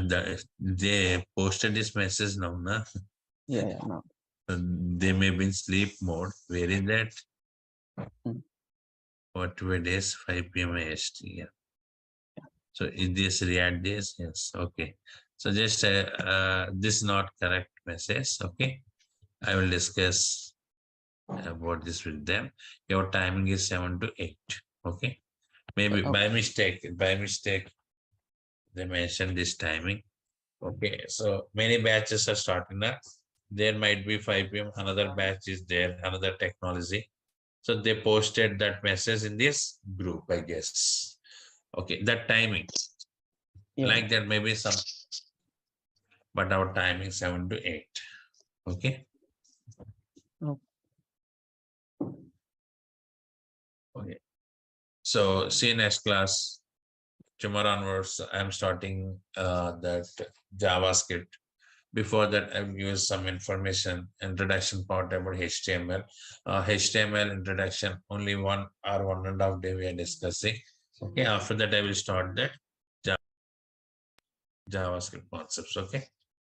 they posted this message now, na. Yeah, no. They may be in sleep mode. Where is that? Mm. For 2 days, 5 p.m. IST. Yeah. So is this React days? Yes. Okay. So just this is not correct message. Okay. I will discuss about this with them. Your timing is 7 to 8. Okay. Maybe Oh, by mistake, they mentioned this timing. Okay, so many batches are starting now. There might be 5 p.m. Another batch is there, another technology. So they posted that message in this group, I guess. Okay, that timing, yeah. like that, maybe some, but our timing 7 to 8. Okay. Oh, Okay. So see you next class. Tomorrow onwards, I'm starting that JavaScript. Before that, I've used some information, introduction part about HTML. HTML introduction, only 1 or 1.5 day we are discussing. Okay, after that, I will start that JavaScript concepts. Okay,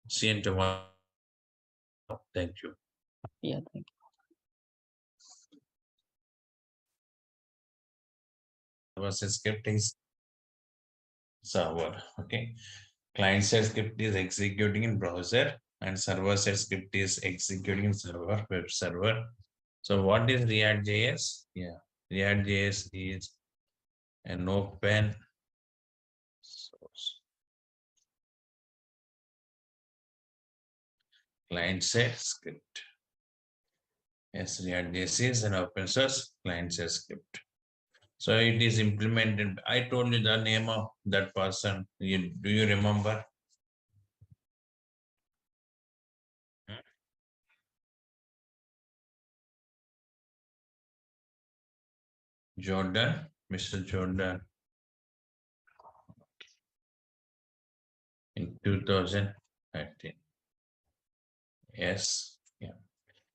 see you tomorrow. Thank you. yeah, thank you. Server script is server. Okay, client side script is executing in browser, and server side script is executing in server, web server. So what is React.js? Yeah, React.js is an open source client side script. Yes, React.js is an open source client side script. So it is implemented. I told you the name of that person. Do you remember? Jordan, Mr. Jordan, in 2013. Yes, yeah.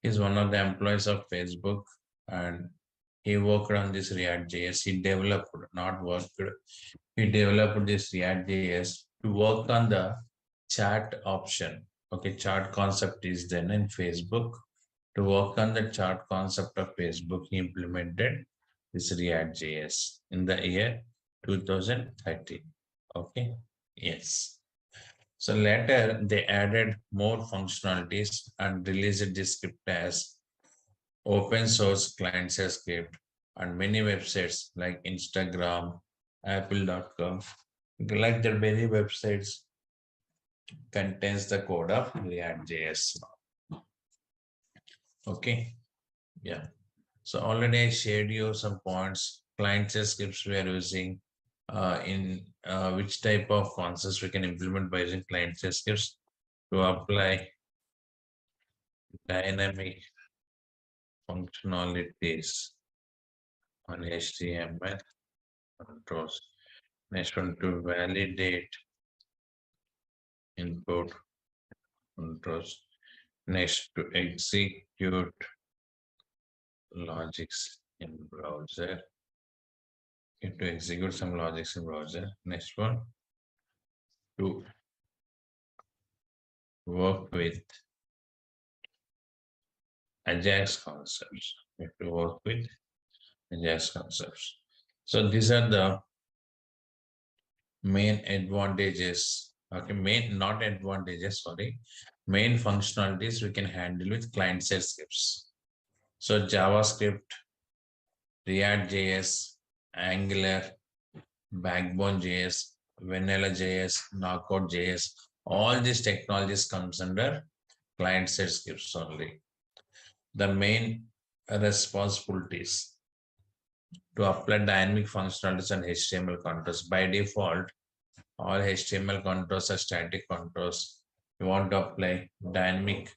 He's one of the employees of Facebook, and he worked on this React JS. He developed, not worked, he developed this React JS to work on the chat option. Okay, chat concept is then in Facebook. To work on the chart concept of Facebook, he implemented this React JS in the year 2013. Okay, yes. So later they added more functionalities and released this script as open source client-side script on many websites like Instagram, Apple.com. Like the many websites contains the code of React JS. Okay, yeah. So already I shared you some points, client-side scripts we are using, in which type of concepts we can implement by using client-side scripts to apply dynamic functionalities on HTML controls. Next one, to validate input controls. Next, to execute logics in browser. To execute some logics in browser. Next one, to work with Ajax concepts. We have to work with Ajax concepts. So these are the main advantages. Okay, not advantages, sorry. Main functionalities we can handle with client-side scripts. So JavaScript, React JS, Angular, Backbone JS, Vanilla JS, Knockout JS, all these technologies comes under client-side scripts only. The main responsibilities to apply dynamic functionalities and HTML controls. By default, all HTML controls are static controls. You want to apply dynamic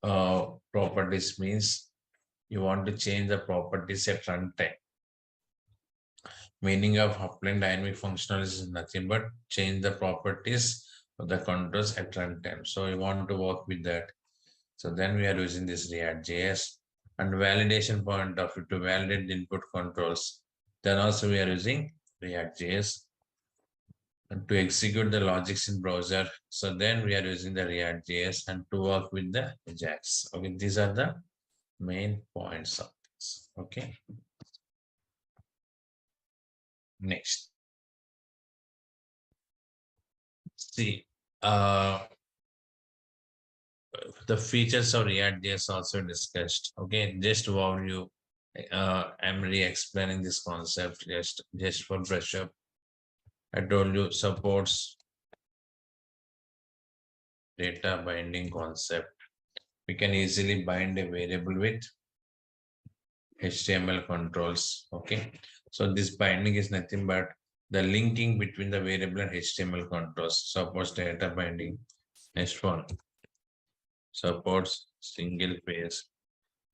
properties means you want to change the properties at runtime. Meaning of applying dynamic functionalities is nothing but change the properties of the controls at runtime. So you want to work with that. So then we are using this React JS and validation point of view to validate the input controls. Then also we are using React JS and to execute the logics in browser. So then we are using the React JS and to work with the Ajax. Okay, these are the main points of this. Okay. Next. See, the features of React JS also discussed. Okay, just overview. I'm re-explaining this concept just for brush up. I told you supports data binding concept. We can easily bind a variable with HTML controls. Okay, so this binding is nothing but the linking between the variable and HTML controls. Supports data binding. Next one, supports single page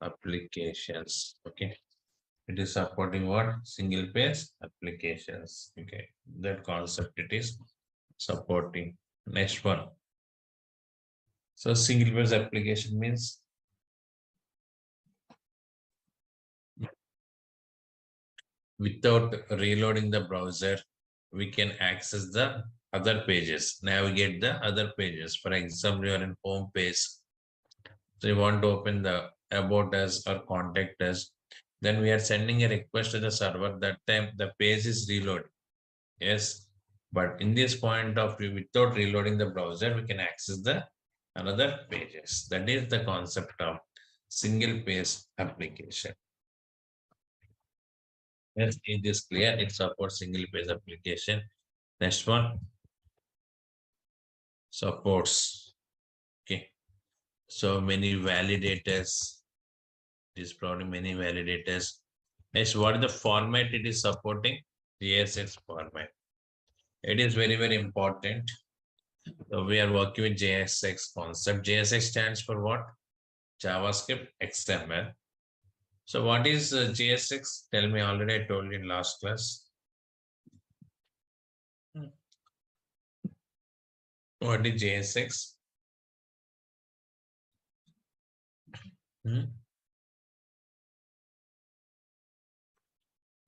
applications. Okay, it is supporting what? Single page applications. Okay, that concept it is supporting. Next one. So single page application means without reloading the browser, we can access the other pages, navigate the other pages. For example, you are in home page. So you want to open the about us or contact us. Then we are sending a request to the server. That time the page is reloaded. Yes. But in this point of view, without reloading the browser, we can access the another pages. That is the concept of single page application. Yes, it is clear. It supports single page application. Next one supports. Okay. So many validators. It is probably many validators. Next, what is the format it is supporting? JSX format. It is very, very important. So we are working with JSX concept. JSX stands for what? JavaScript XML. So what is JSX? Tell me, already I told you in last class. What is JSX?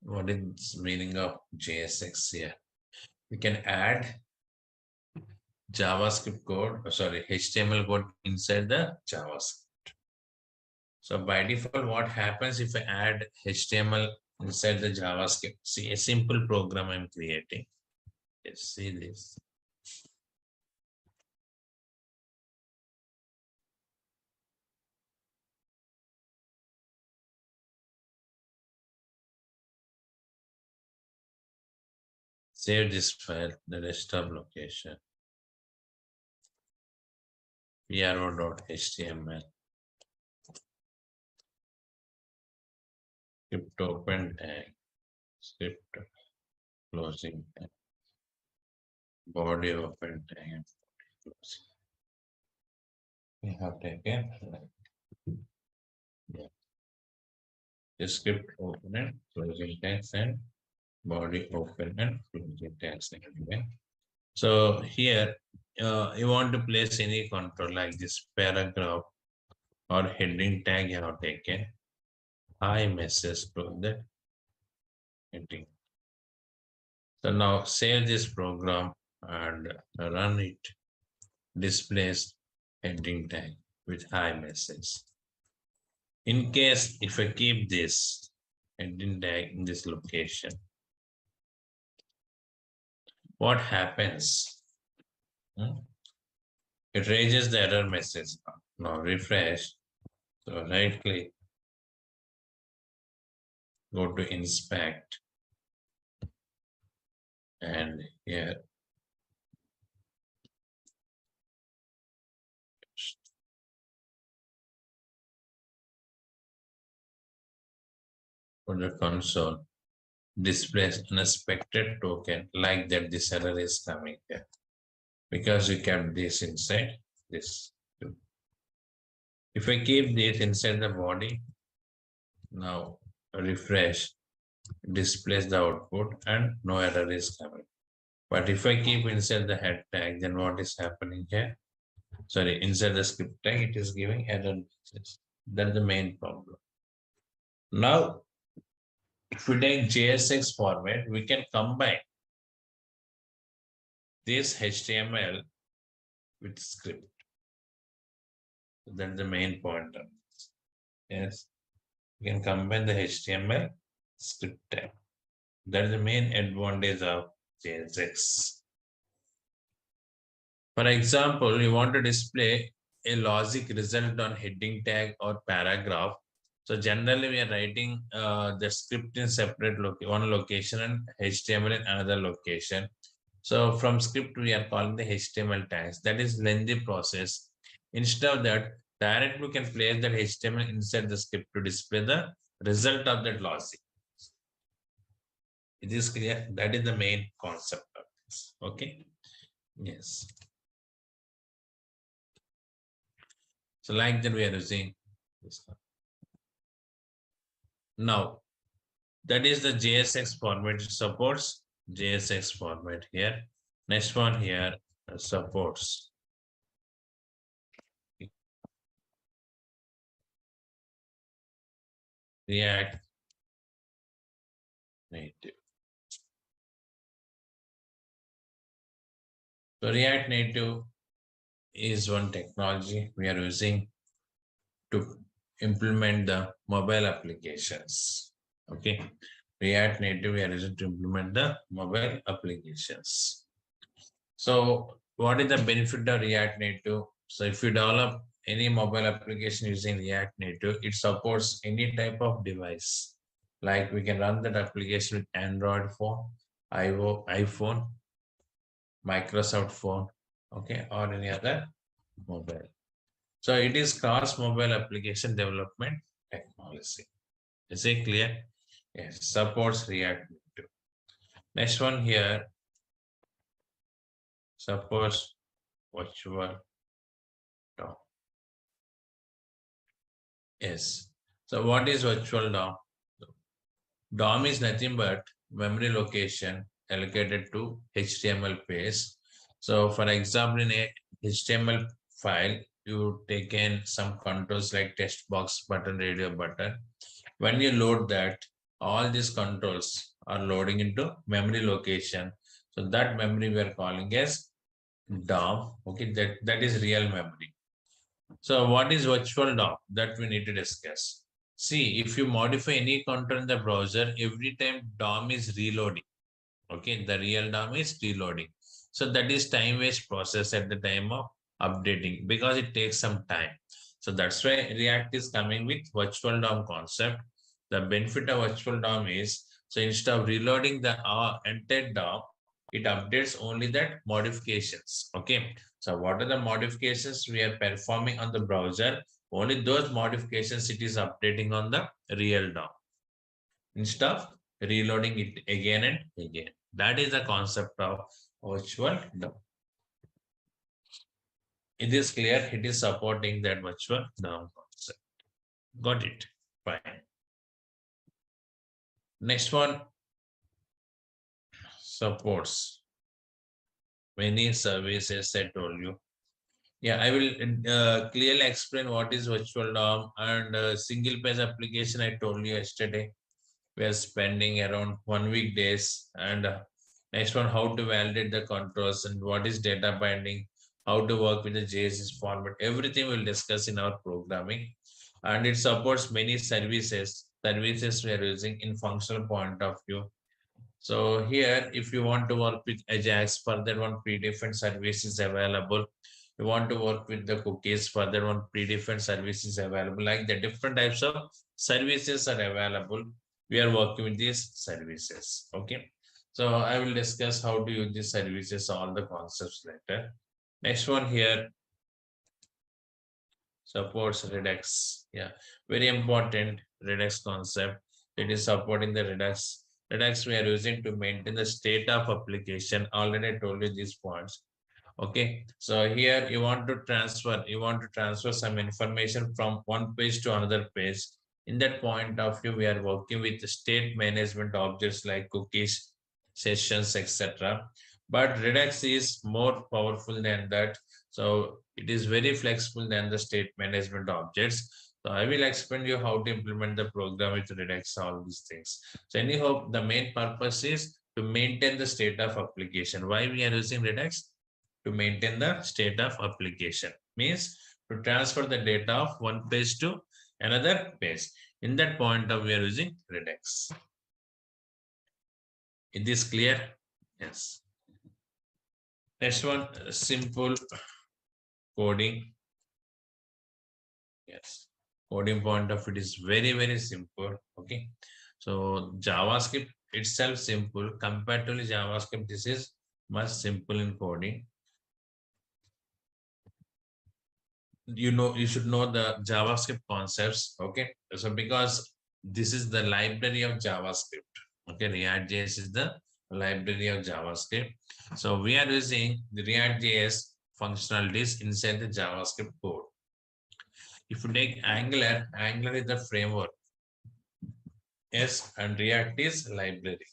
What is meaning of JSX here? We can add JavaScript code, sorry, HTML code inside the JavaScript. So by default, what happens if I add HTML inside the JavaScript? See, a simple program I'm creating. Let's see this. Save this file, the desktop location. pro.html. Script open tag. Script closing tag. Body open tag. Closing. We have taken. Yeah. The script open and closing tags and body open and closing tags anyway. So here you want to place any control like this paragraph or heading tag you have taken. Hi message to that heading. So now save this program and run it. Displays heading tag with hi message. In case if I keep this heading tag in this location, what happens? It raises the error message. Now refresh. So right click, go to inspect, and here for the console displays unexpected token like that. This error is coming here because you kept this inside this. If I keep this inside the body, now refresh, displays the output and no error is coming. But if I keep inside the head tag, then what is happening here? Sorry, inside the script tag, it is giving error message. That's the main problem. Now, if we take JSX format, we can combine this HTML with script. That's the main point of this. Yes, we can combine the HTML script tag. That's the main advantage of JSX. For example, you want to display a logic result on heading tag or paragraph. So generally we are writing the script in separate one location and HTML in another location. So from script we are calling the HTML tags. That is lengthy process. Instead of that, directly we can place that HTML inside the script to display the result of that logic. It is clear. That is the main concept of this. Okay. Yes. So like that we are using this one. Now, that is the JSX format. It supports JSX format here. Next one here supports React Native. So React Native is one technology we are using to implement the mobile applications. Okay, React Native we are using to implement the mobile applications. So what is the benefit of React Native? So if you develop any mobile application using React Native, it supports any type of device. Like we can run that application with Android phone, iPhone, Microsoft phone, okay, or any other mobile. So it is cross mobile application development technology. Is it clear? Yes, supports React Native. Next one here, supports virtual DOM. Yes. So what is virtual DOM? DOM is nothing but memory location allocated to HTML page. So for example, in a HTML file, you take in some controls like text box button, radio button. When you load that, all these controls are loading into memory location. So that memory we are calling as DOM. Okay, that is real memory. So what is virtual DOM? That we need to discuss. See, if you modify any control in the browser, every time DOM is reloading. Okay, the real DOM is reloading. So that is time waste process at the time of updating because it takes some time. So that's why React is coming with virtual DOM concept. The benefit of virtual DOM is, so instead of reloading the entire DOM, it updates only that modifications. Okay, so what are the modifications we are performing on the browser? Only those modifications it is updating on the real DOM instead of reloading it again and again. That is the concept of virtual DOM. It is clear, it is supporting that virtual DOM concept. Got it? Fine. Next one supports many services I told you. Yeah, I will clearly explain what is virtual DOM and single page application I told you yesterday. We are spending around 1 week days and next one, how to validate the controls and what is data binding, how to work with the JSS format, everything we'll discuss in our programming. And it supports many services we are using in functional point of view. So here, if you want to work with Ajax, further one predefined service is available. You want to work with the cookies, further one predefined service is available. Like the different types of services are available. We are working with these services. Okay. So I will discuss how to use these services, all the concepts later. Next one here, supports Redux. Yeah, very important Redux concept. It is supporting the Redux. Redux we are using to maintain the state of application. Already I told you these points. Okay, so here you want to transfer some information from one page to another page. In that point of view, we are working with state management objects like cookies, sessions, etc. But Redux is more powerful than that. So it is very flexible than the state management objects. So I will explain you how to implement the program with Redux, all these things. So anyhow, the main purpose is to maintain the state of application. Why we are using Redux? To maintain the state of application. Means to transfer the data of one page to another page. In that point of we are using Redux. Is this clear? Yes. Next one, simple coding. Yes, coding point of it is very, very simple. Okay, so JavaScript itself simple. Comparatively, JavaScript this is much simple in coding. You should know the JavaScript concepts. Okay, so because this is the library of JavaScript. Okay, React.js is the library of JavaScript. So we are using the React.js functionalities inside the JavaScript code. If you take Angular, Angular is the framework. Yes, and React is library.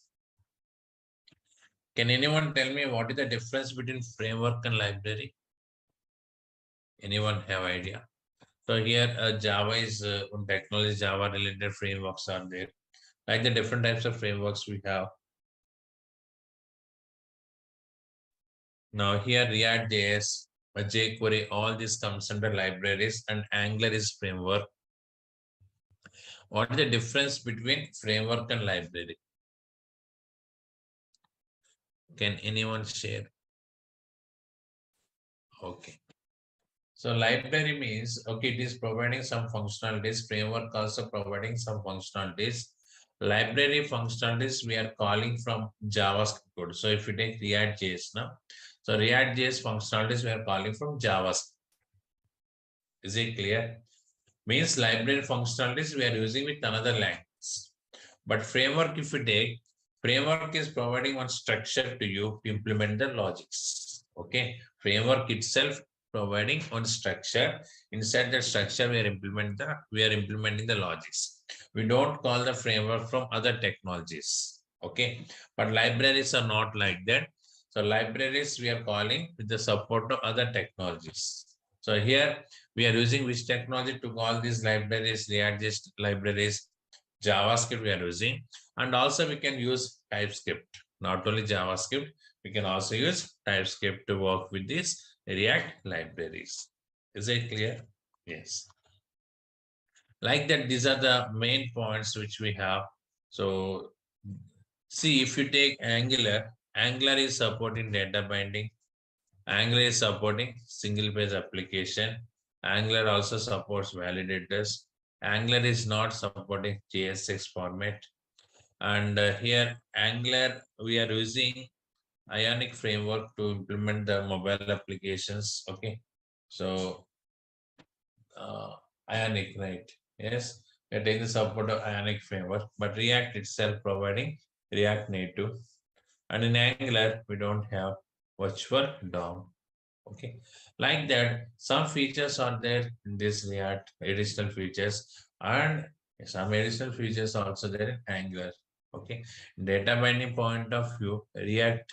Can anyone tell me what is the difference between framework and library? Anyone have idea? So here Java is technology, Java related frameworks are there. Like the different types of frameworks we have. Now here React.js, jQuery, all this comes under libraries and Angular is framework. What is the difference between framework and library? Can anyone share? Okay. So library means, okay, it is providing some functionalities, framework also providing some functionalities. Library functionalities we are calling from JavaScript code. So if you take React.js now, so React.js functionalities we are calling from JavaScript. Is it clear? Means library functionalities we are using with another language. But framework, if you take, framework is providing one structure to you to implement the logics. Okay, framework itself providing one structure. Inside the structure, we are implementing the logics. We don't call the framework from other technologies. Okay, but libraries are not like that. So libraries we are calling with the support of other technologies. So here we are using which technology to call these libraries, React libraries, JavaScript we are using, and also we can use TypeScript. Not only JavaScript, we can also use TypeScript to work with these React libraries. Is it clear? Yes. Like that, these are the main points which we have. So see, if you take Angular, Angular is supporting data binding. Angular is supporting single page application. Angular also supports validators. Angular is not supporting JSX format. And here Angular, we are using Ionic framework to implement the mobile applications. Okay, so Ionic, right? Yes, we're taking the support of Ionic framework, but React itself providing React Native. And in Angular, we don't have virtual DOM. Okay, like that, some features are there in this React, additional features, and some additional features also there in Angular. Okay, data binding point of view, React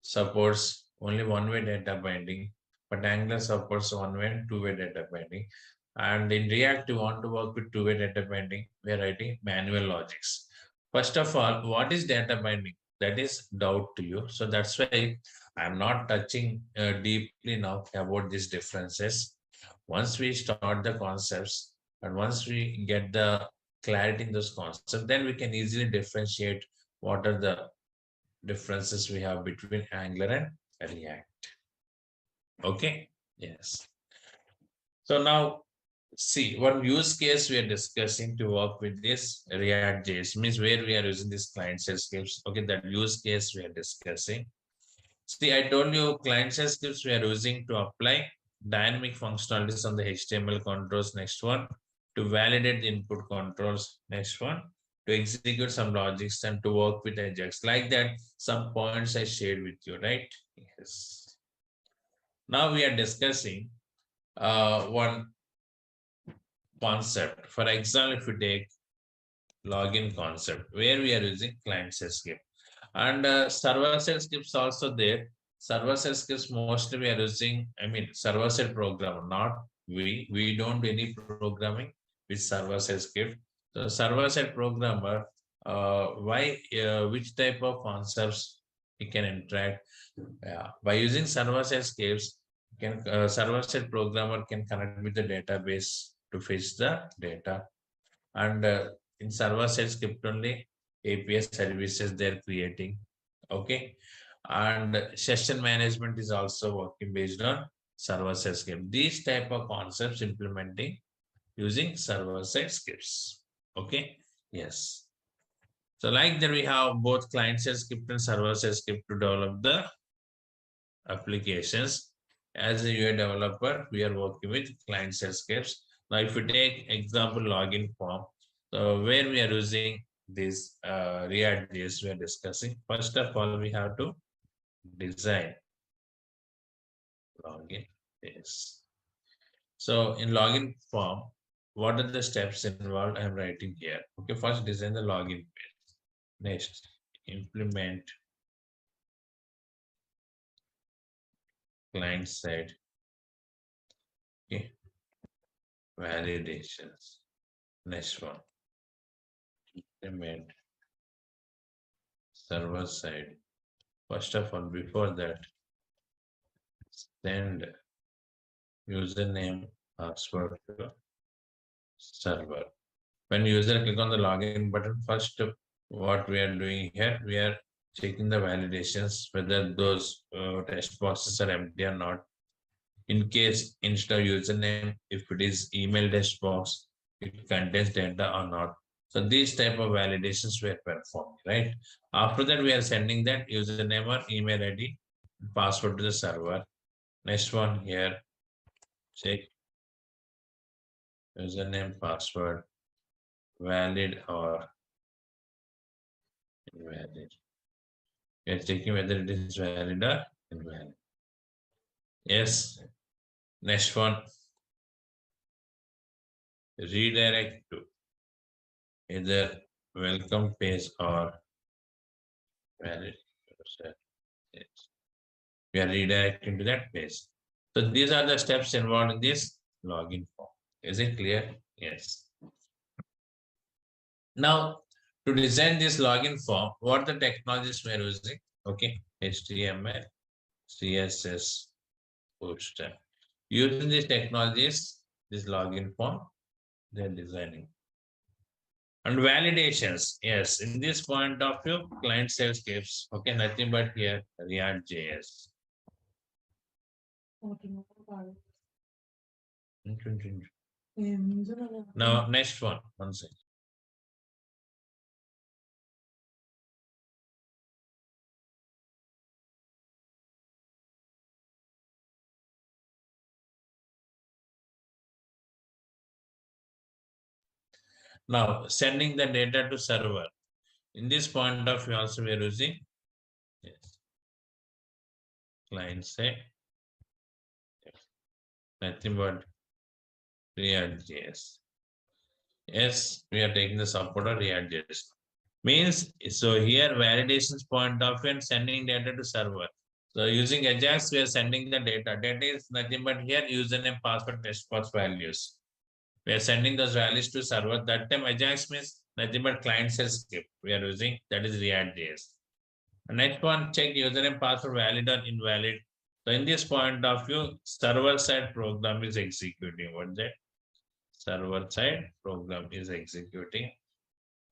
supports only one-way data binding, but Angular supports one-way and two-way data binding. And in React, you want to work with two-way data binding, we are writing manual logics. First of all, what is data binding? That is doubt to you. So that's why I'm not touching deeply now about these differences. Once we start the concepts and once we get the clarity in those concepts, then we can easily differentiate what are the differences we have between Angular and React. Okay, yes. So now see one use case we are discussing to work with this React JS means where we are using this client side scripts. Okay, that use case we are discussing. See, I told you client side scripts we are using to apply dynamic functionalities on the HTML controls. Next one, to validate the input controls. Next one, to execute some logics and to work with Ajax. Like that, some points I shared with you, right? Yes. Now we are discussing one concept. For example, if we take login concept, where we are using client side script. And server side scripts also there. Server side scripts mostly we are using, I mean, server side programmer, not we don't do any programming with server side script. So server side programmer, why, which type of concepts he can interact? By using server side scripts, can server side programmer can connect with the database to fetch the data. And in server side script only API services they're creating. Okay, and session management is also working based on server side script. These type of concepts implementing using server side scripts. Okay, yes. So like that we have both client side script and server side script to develop the applications. As a UI developer, we are working with client side scripts. Now, if we take example login form, so where we are using this React JS we are discussing. First of all, we have to design login JS. So in login form, what are the steps involved? I'm writing here. Okay, first design the login page. Next, implement client side. Okay, validations. Next one, implement server side. First of all, before that, send username password to server. When user click on the login button, first what we are doing here, we are checking the validations whether those text boxes are empty or not. In case instead of username, if it is email text box, it contains data or not. So these type of validations we are performing, right? After that, we are sending that username or email ID, password to the server. Next one here, check username, password, valid or invalid. We are checking whether it is valid or invalid. Yes. Next one, redirect to either welcome page or valid. We are redirecting to that page. So these are the steps involved in this login form. Is it clear? Yes. Now, to design this login form, what the technologies we are using? Okay, HTML, CSS, Bootstrap. Using these technologies, this login form, they're designing. And validations, yes, in this point of view, client side scripts, okay, nothing but here, React JS. Now, next one second. Now, sending the data to server. In this point of view, also we are using yes, client side, nothing but React.js. Yes, we are taking the support of React.js. Means, so here validations point of view and sending data to server. So using Ajax, we are sending the data. Data is nothing but here username, password, test path values. We are sending those values to server. That time Ajax means nothing but client side script we are using, that is React.js. Next one, check username password valid or invalid. So in this point of view, server side program is executing. What that? Server side program is executing.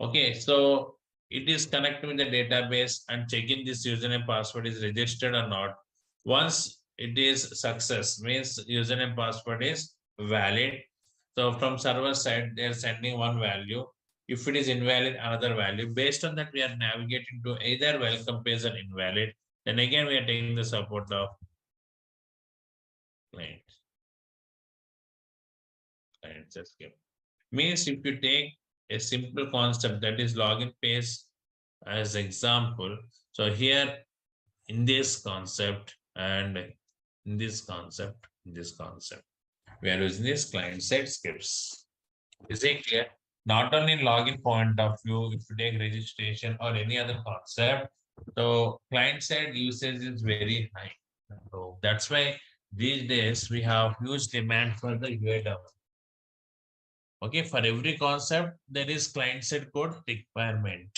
Okay, so it is connected with the database and checking this username password is registered or not. Once it is success, means username password is valid. So from server side, they are sending one value. If it is invalid, another value. Based on that, we are navigating to either welcome page or invalid. Then again, we are taking the support of client. Client escape. Means if you take a simple concept, that is login page as example. So here in this concept and in this concept, we are using this client side scripts. Is it clear? Not only login point of view, if you take registration or any other concept, so client side usage is very high. So that's why these days we have huge demand for the UI development. Okay, for every concept, there is client side code requirement.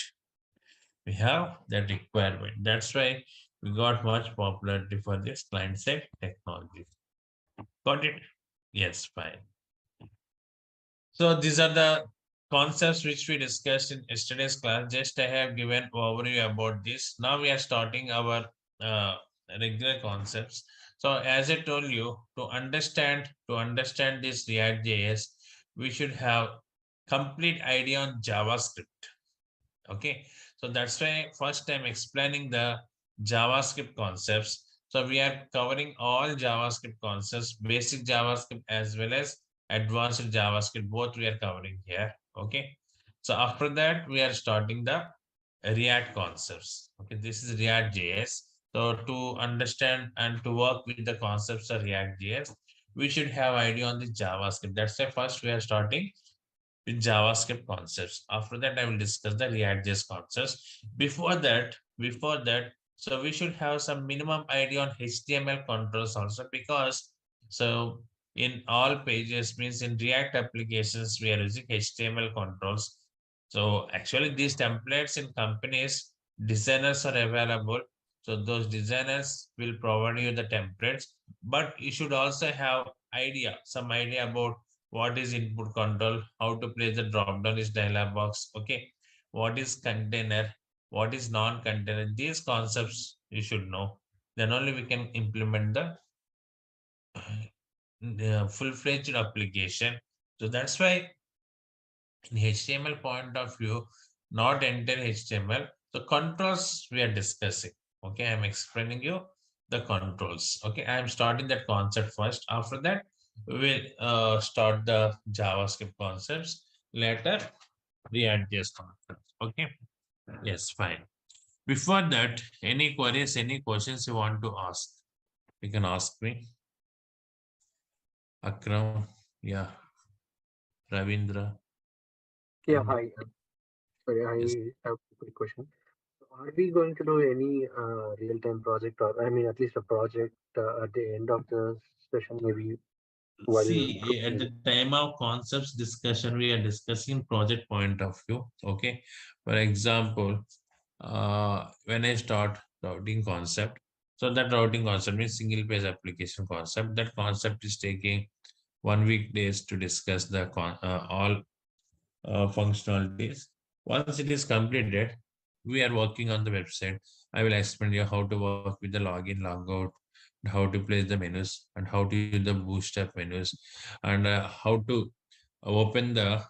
We have that requirement. That's why we got much popularity for this client side technology. Got it? Yes, fine. So these are the concepts which we discussed in yesterday's class. Just I have given overview about this. Now we are starting our regular concepts. So as I told you, to understand this React JS, we should have complete idea on JavaScript. Okay, so that's why first I'm explaining the JavaScript concepts. So we are covering all JavaScript concepts, basic JavaScript as well as advanced JavaScript, both we are covering here. Okay, so after that we are starting the React concepts. Okay, this is React JS. So to understand and to work with the concepts of React JS, we should have idea on the JavaScript. That's why first we are starting with JavaScript concepts. After that, I will discuss the React.js concepts. Before that, so we should have some minimum idea on HTML controls also, because so in all pages, means in React applications, we are using HTML controls. So actually these templates in companies, designers are available. So those designers will provide you the templates, but you should also have some idea about what is input control, how to place the drop down is dialog box. Okay, what is container, what is non-container, these concepts you should know. Then only we can implement the full-fledged application. So that's why in HTML point of view, not enter HTML, the controls we are discussing. Okay, I'm explaining you the controls. Okay, I'm starting that concept first. After that, we will start the JavaScript concepts. Later, React.js concepts. Okay, yes, fine. Before that, any queries, any questions you want to ask, you can ask me. Akram, yeah, Ravindra. Yeah, Can hi. Sorry, yes. I have a quick question. Are we going to do any real-time project, or I mean, at least a project at the end of the session, maybe while See, at the going? time of concepts discussion, we are discussing project point of view. Okay. For example, when I start routing concept, so that routing concept means single page application concept. That concept is taking 1 week days to discuss the all functionalities. Once it is completed, we are working on the website. I will explain you how to work with the login, logout, how to place the menus, and how to use the bootstrap menus, and how to open the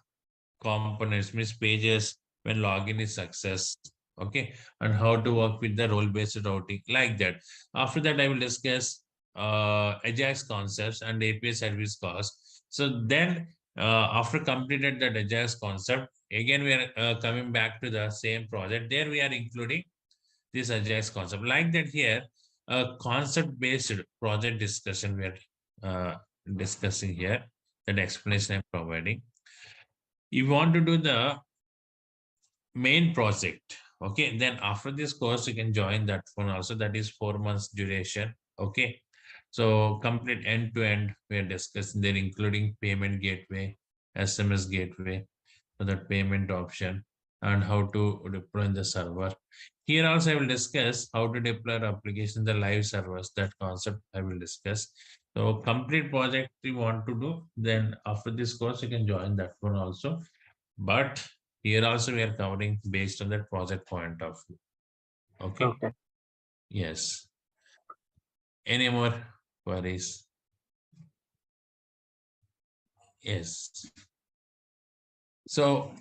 components, means pages when login is success. Okay, and how to work with the role-based routing like that. After that, I will discuss Ajax concepts and API service costs. So then, after completed that Ajax concept, again we are coming back to the same project. There we are including this Ajax concept. Like that here, a concept-based project discussion we are discussing here. That explanation I'm providing. You want to do the main project. Okay, then after this course, you can join that one also. That is 4 months duration. Okay, so complete end to end, we are discussing there, including payment gateway, SMS gateway, for that payment option, and how to deploy in the server. Here also, I will discuss how to deploy application the live servers. That concept I will discuss. So complete project you want to do, then after this course, you can join that one also. But here also we are covering based on that project point of view. Okay. Okay. Yes. Any more queries? Yes. So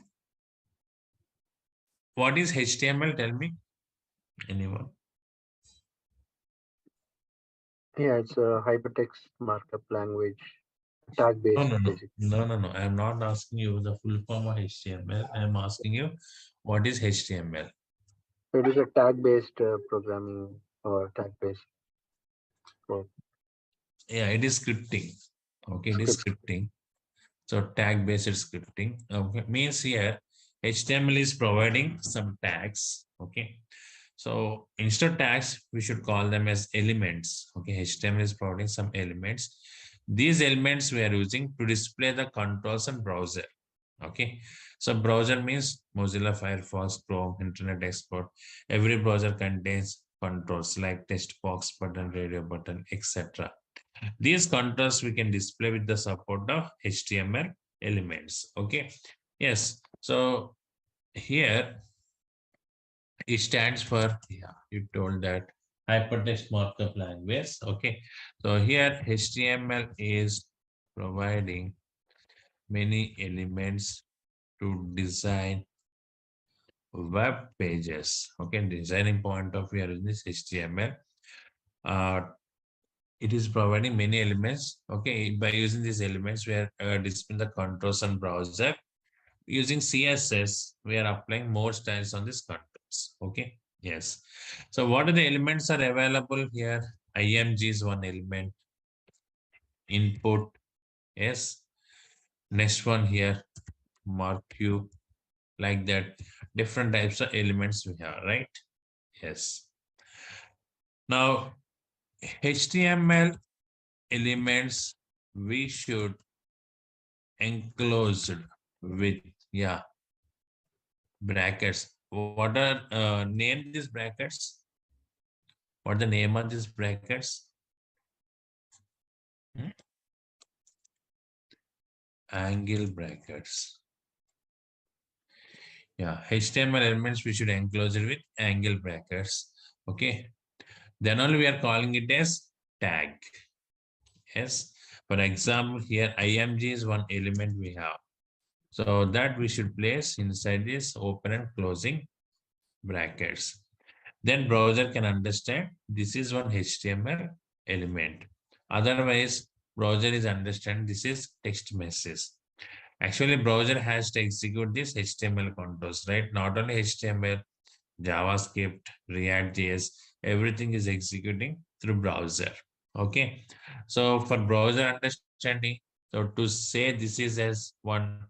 what is HTML? Tell me. Anyone? Yeah, it's a hypertext markup language, No, tag-based, no, no. basically. No, no, no. I am not asking you the full form of HTML. I am asking you what is HTML? So it is a tag-based programming or tag-based for Yeah, it is scripting. Okay, it is scripts. scripting. So tag based scripting means here HTML is providing some tags. Okay. So instead of tags, we should call them as elements. Okay. HTML is providing some elements. These elements we are using to display the controls and browser. Okay. So browser means Mozilla Firefox, Chrome, Internet Explorer. Every browser contains controls like text box button, radio button, etc. These controls we can display with the support of HTML elements. Okay. Yes. So here it stands for, yeah, you told that hypertext markup language. Okay. So here HTML is providing many elements to design web pages. Okay. Designing point of view is this HTML. It is providing many elements. Okay, by using these elements, we are displaying the controls on browser. Using CSS, we are applying more styles on these controls. Okay, yes. So what are the elements are available here? IMG is one element. Input, yes. Next one here, mark you, like that. Different types of elements we have, right? Yes. Now, HTML elements we should enclosed with, yeah, brackets. What are name these brackets? What the name of these brackets? Hmm? Angle brackets. Yeah, HTML elements we should enclose it with angle brackets. Okay, then only we are calling it as tag. Yes, for example, here IMG is one element we have. So that we should place inside this open and closing brackets. Then browser can understand this is one HTML element. Otherwise, browser is understand this is text message. Actually, browser has to execute this HTML controls, right? Not only HTML, JavaScript, React.js, everything is executing through browser. Okay. So for browser understanding, So to say this is as one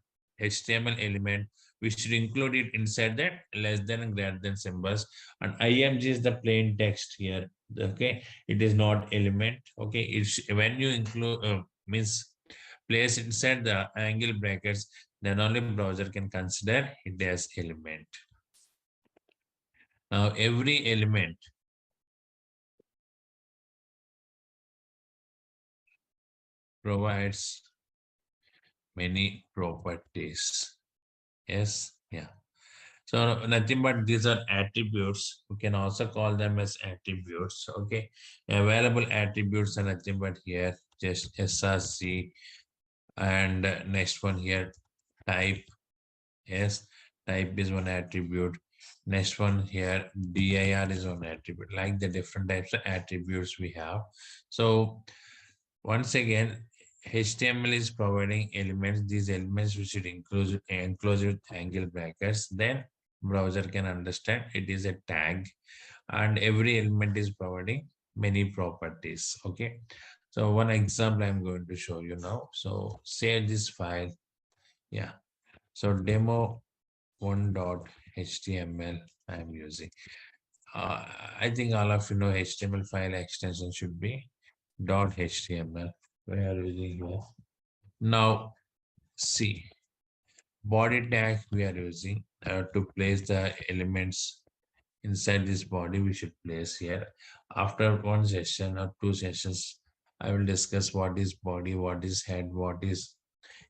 HTML element, we should include it inside that less than and greater than symbols. And IMG is the plain text here. Okay, it is not element. Okay, it's when you include means place inside the angle brackets, then only browser can consider it as element. Now every element provides many properties. Yes, yeah. So nothing but these are attributes. We can also call them as attributes. Okay, available attributes are nothing but here just src, and next one here type. Yes, type is one attribute. Next one here dir is one attribute. Like the different types of attributes we have. So once again, HTML is providing elements. These elements we should enclose with angle brackets. Then browser can understand it is a tag, and every element is providing many properties. Okay. So one example I'm going to show you now. So save this file. Yeah. So demo one.html I'm using. I think all of you know HTML file extension should be .html. Where are we using here? Now, see, body tag we are using to place the elements inside this body. We should place here. After one session or two sessions, I will discuss what is body, what is head, what is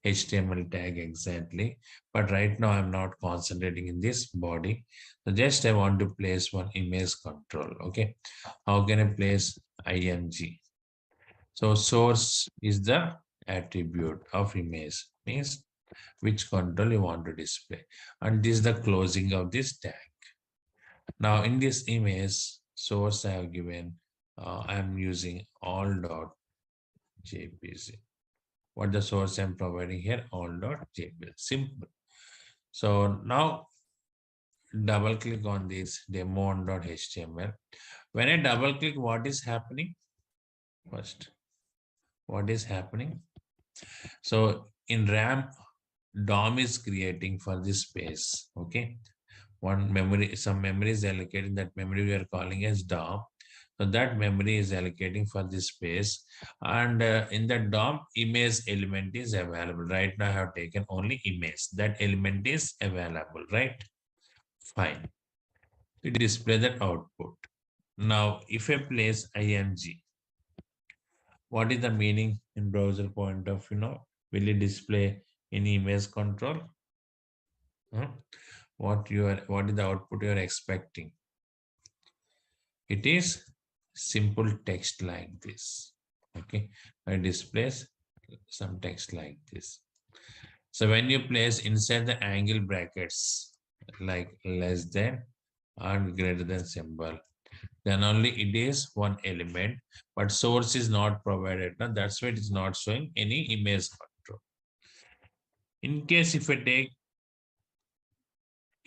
HTML tag exactly. But right now, I'm not concentrating in this body. So just I want to place one image control. Okay, how can I place img? So source is the attribute of image, means which control you want to display. And this is the closing of this tag. Now in this image source I have given, I am using all.jpg. What the source I'm providing here, all.jpg, simple. So now double click on this demo1.html. When I double click, what is happening? First, what is happening? So in RAM, DOM is creating for this space. Okay, one memory, some memory is allocated. That memory we are calling as DOM. So that memory is allocating for this space, and in the DOM, image element is available. Right now, I have taken only image. That element is available. Right? Fine. To display that output. Now, if I place img, what is the meaning in browser point of view? Will it display any image control? Huh? What is the output you are expecting? It is simple text like this. Okay, I displays some text like this. So when you place inside the angle brackets like less than and greater than symbol, then only it is one element, but source is not provided. Now that's why it is not showing any image control. In case if I take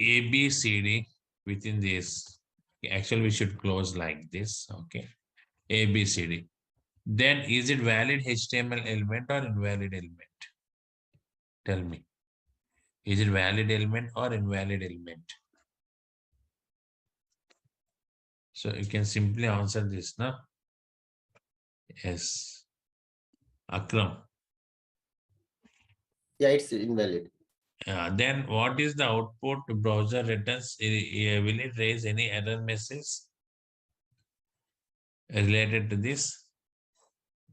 ABCD within this, actually we should close like this. Okay, ABCD. Then is it valid HTML element or invalid element? Tell me. Is it valid element or invalid element? So you can simply answer this now. Yes. Akram. Yeah, it's invalid. Then what is the output browser returns? Will it raise any error message related to this?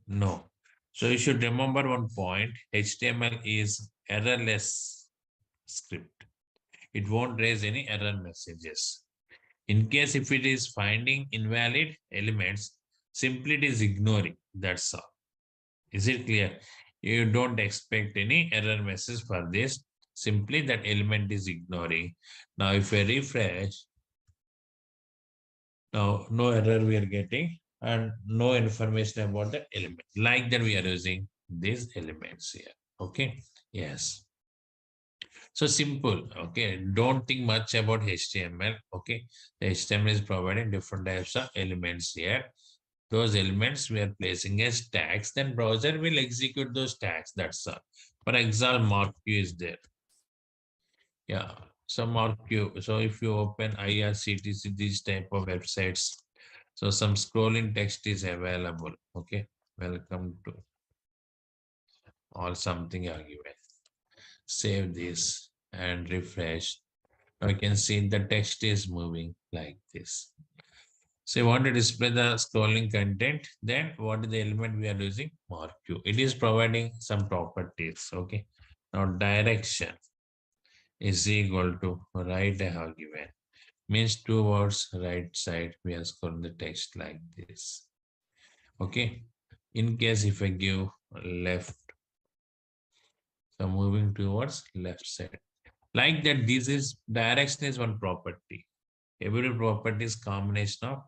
No. So you should remember one point. HTML is errorless script. It won't raise any error messages. In case if it is finding invalid elements, simply it is ignoring. That's all. Is it clear? You don't expect any error message for this. Simply that element is ignoring. Now if I refresh, now no error we are getting and no information about that element. Like that we are using these elements here. Okay. Yes. So simple. Okay. Don't think much about HTML. Okay. The HTML is providing different types of elements here those elements we are placing as tags, then browser will execute those tags. That's all. For example, mark Q is there. Yeah, so mark Q. So if you open IRCTC, these type of websites, so some scrolling text is available. Okay, welcome to or something are given. Save this and refresh. Now you can see the text is moving like this. So you want to display the scrolling content, then what is the element we are using? Mark Q. It is providing some properties. Okay. Now direction is equal to right I have given. Means towards right side, we are scrolling the text like this. Okay. In case if I give left, so moving towards left side. Like that, this is direction is one property. Every property is combination of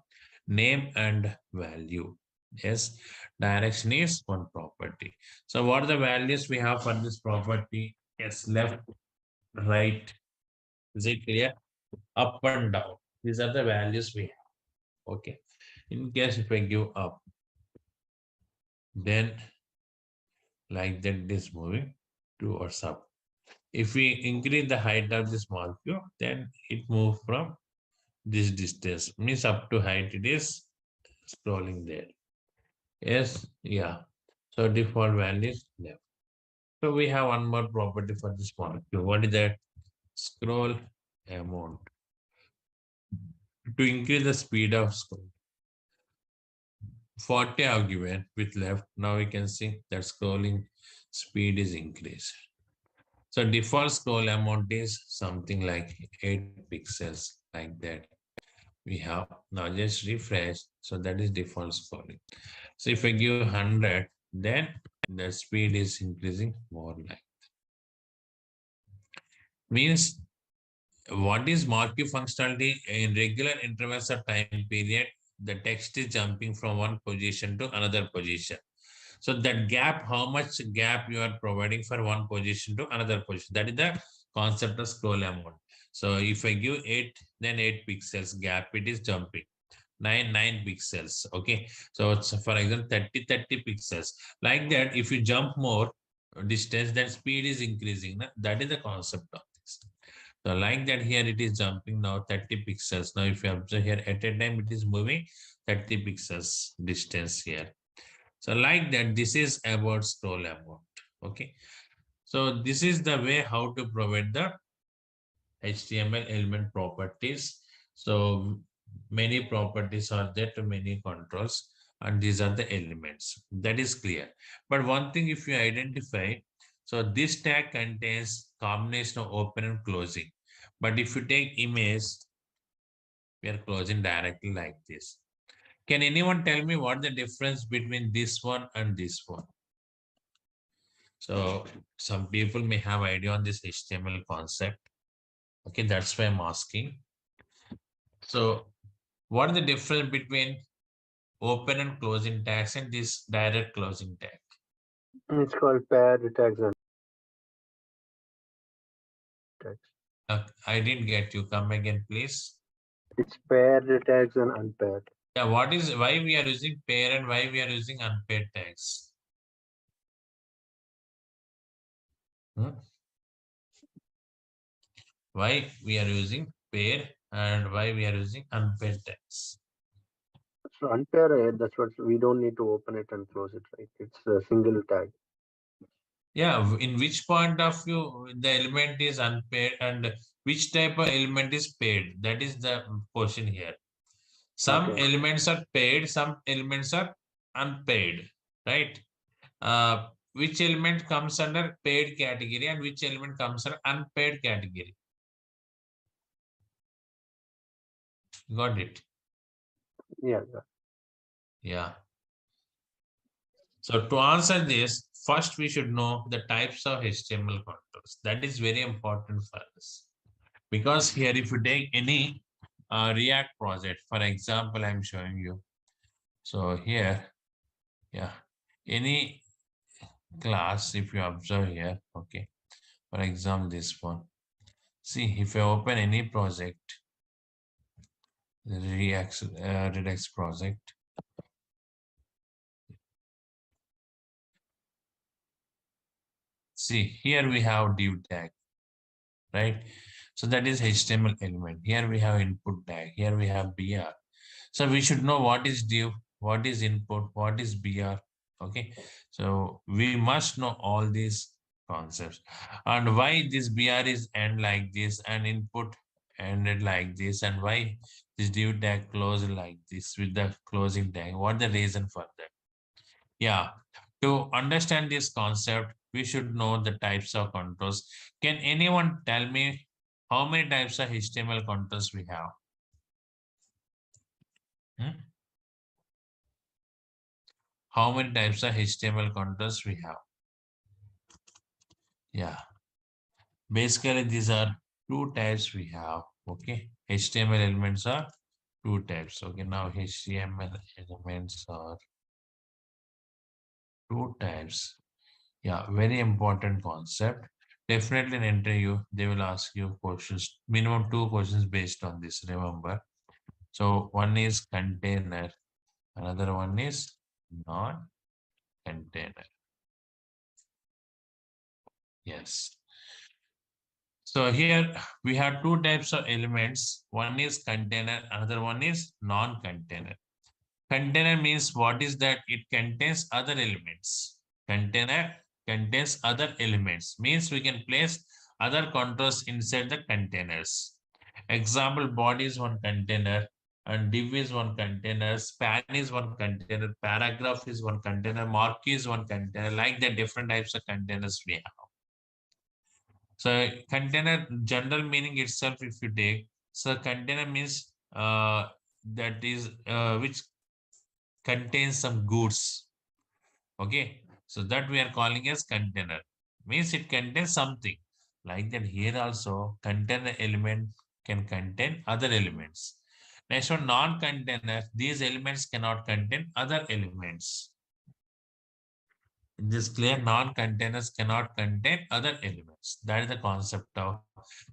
name and value. Yes, direction is one property. So what are the values we have for this property? Yes, left, right. Is it clear? Up and down. These are the values we have. Okay. In case if I give up, then like that it is moving towards up. If we increase the height of this molecule, then it moves from this distance. Means up to height it is scrolling there. Yes, yeah. So default value is left. So we have one more property for this molecule. What is that? Scroll amount. To increase the speed of scroll. 40 I have given with left. Now we can see that scrolling speed is increased. So default scroll amount is something like 8 pixels like that. We have now just refresh. So that is default scrolling. So if I give 100, then the speed is increasing more like. Means what is marquee functionality? In regular intervals of time period, the text is jumping from one position to another position. So that gap, how much gap you are providing for one position to another position, that is the concept of scroll amount. So if I give 8, then 8 pixels gap, it is jumping. 9 pixels. Okay, so it's for example 30 pixels like that. If you jump more distance, then speed is increasing. That is the concept of this. So like that, here it is jumping now 30 pixels. Now if you observe here at a time, it is moving 30 pixels distance here. So like that, this is about scroll amount. Okay, so this is the way how to provide the HTML element properties. So many properties are there to many controls, and these are the elements. That is clear. But one thing, if you identify, so this tag contains combination of open and closing. But if you take image, we are closing directly like this. Can anyone tell me what the difference between this one and this one? So some people may have idea on this HTML concept. Okay, that's why I'm asking. So what is the difference between open and closing tags and this direct closing tag? It's called paired tags and tags. I didn't get you. Come again, please. It's paired tags and unpaired. Yeah, what is why we are using pair and why we are using unpaired tags? Why we are using pair and why we are using unpaired tags? So unpaired, that's what we don't need to open it and close it, right? It's a single tag. Yeah, in which point of view the element is unpaired and which type of element is paired? That is the question here. Some Okay. elements are paid, some elements are unpaid, right? Which element comes under paid category and which element comes under unpaid category? Got it? Yeah. Yeah. So to answer this, first we should know the types of HTML controls. That is very important for us. Because here if you take any React project, for example, I'm showing you. So here, yeah, any class, if you observe here, okay, for example, this one. See, if I open any project, Redux project, See, here we have div tag, right? So that is HTML element. Here we have input tag. Here we have BR. So we should know what is div, what is input, what is BR. Okay. So we must know all these concepts and why this BR is end like this and input ended like this and why this div tag closed like this with the closing tag. What the reason for that? Yeah. To understand this concept, we should know the types of controls. Can anyone tell me how many types of HTML controls we have? Hmm? How many types of HTML controls we have? Yeah. Basically, these are two types we have. Okay. HTML elements are two types. Okay. Now HTML elements are two types. Yeah, very important concept. Definitely in interview, they will ask you questions, minimum two questions based on this, remember. So one is container, another one is non-container. Yes. So here we have two types of elements. One is container, another one is non-container. Container means what is that? It contains other elements. Container contains other elements, means we can place other controls inside the containers. Example, body is one container and div is one container, span is one container, paragraph is one container, marquee is one container, like the different types of containers we have. So container general meaning itself, if you take, so container means that is which contains some goods. Okay, so that we are calling as container, means it contains something. Like that here also container element can contain other elements. Next one, non-container, these elements cannot contain other elements. In this clear, non-containers cannot contain other elements. That is the concept of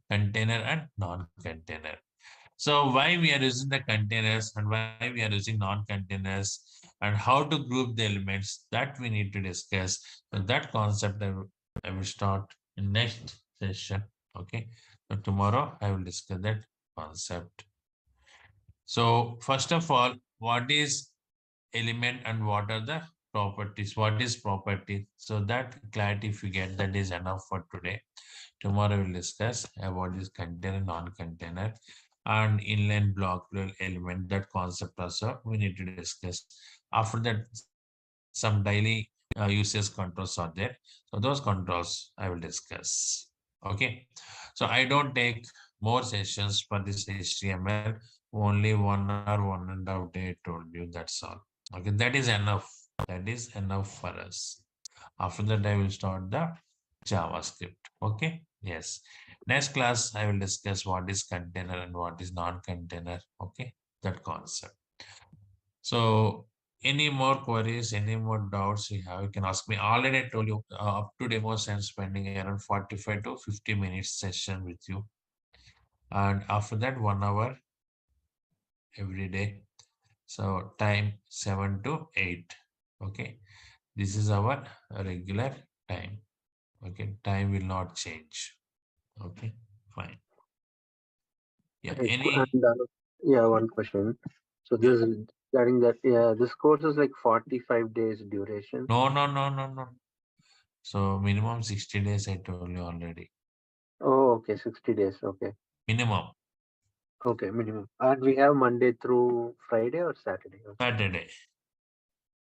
container and non-container. So why we are using the containers and why we are using non-containers and how to group the elements, that we need to discuss. So that concept I will start in next session. Okay. So tomorrow I will discuss that concept. So first of all, what is element and what are the properties? What is property? So that clarity if you get, that is enough for today. Tomorrow we'll discuss about this container, non-container and inline block element. That concept also we need to discuss. After that, some daily usage controls are there. So those controls I will discuss. Okay. So I don't take more sessions for this HTML. Only 1 hour, 1.5 day I told you. That's all. Okay. That is enough. That is enough for us. After that, I will start the JavaScript. Okay. Yes. Next class, I will discuss what is container and what is non-container. Okay. That concept. So any more queries, any more doubts you have, you can ask me. Already I told you up to demos I'm spending around 45 to 50 minutes session with you. And after that, 1 hour every day. So time 7 to 8. Okay. This is our regular time. Okay. Time will not change. Okay. Fine. Yeah. Right. Any? And yeah, one question. So Yeah. this is regarding that. Yeah, this course is like 45 days duration. No, no, no, no, no. So minimum 60 days, I told you already. Oh, okay, 60 days. Okay. Minimum. Okay, minimum. And we have Monday through Friday or Saturday. Okay. Saturday.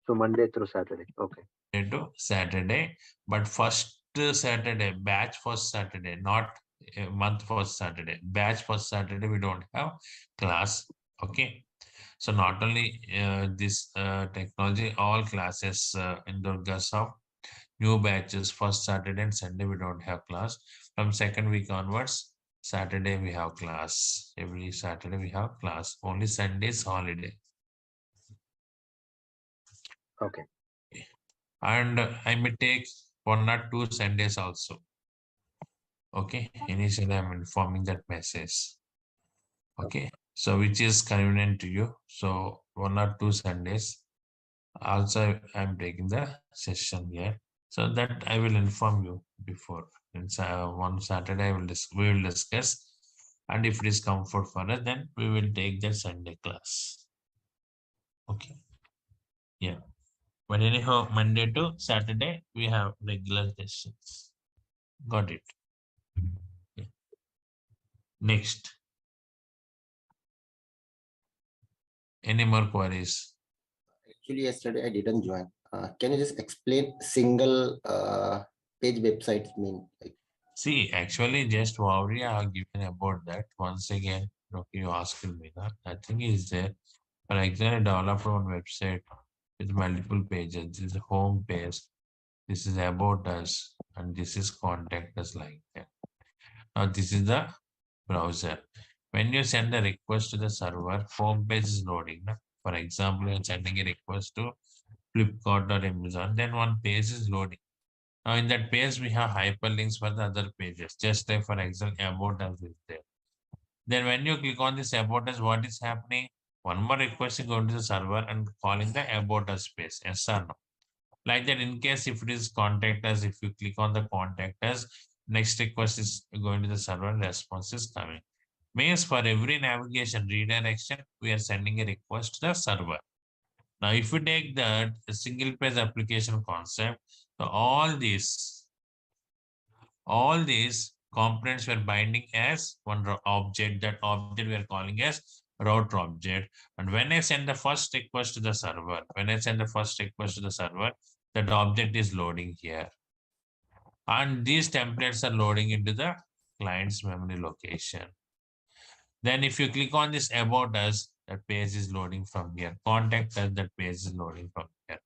So Monday through Saturday. Okay. To Saturday. But first Saturday, batch first Saturday, not a month first Saturday. Batch first Saturday, we don't have class. Okay. So not only this technology, all classes in Durga Soft, new batches first Saturday and Sunday we don't have class. From second week onwards, Saturday we have class. Every Saturday we have class. Only Sunday is holiday. Okay. And I may take 1 or 2 Sundays also. Okay. Initially I'm informing that message. Okay. So which is convenient to you. So 1 or 2 Sundays. Also I'm taking the session here. So that I will inform you before. And one Saturday we will discuss, and if it is comfort for us, then we will take the Sunday class. Okay. Yeah. But anyhow, Monday to Saturday we have regular sessions. Got it. Yeah. Next. Any more queries? Actually, yesterday I didn't join. Can you just explain single page websites mean? Like, See, actually, just worry I have given about that. Once again, okay, you asked me that. Nothing is there. For example, develop one website with multiple pages. This is the home page. This is about us, and this is contact us like that. Now, this is the browser. When you send a request to the server, home page is loading. Na? For example, you're sending a request to Flipkart or Amazon, then one page is loading. Now, in that page, we have hyperlinks for the other pages. Just like, for example, about us is there. Then when you click on this about us, what is happening? One more request is going to the server and calling the about us space. Yes or no? Like that, in case if it is contact us, if you click on the contact us, next request is going to the server and response is coming. Means for every navigation redirection, we are sending a request to the server. Now, if you take that single page application concept, so all these components were binding as one object. That object we are calling as router object. And when I send the first request to the server, that object is loading here. And these templates are loading into the client's memory location. Then if you click on this about us, that page is loading from here. Contact us, that page is loading from here.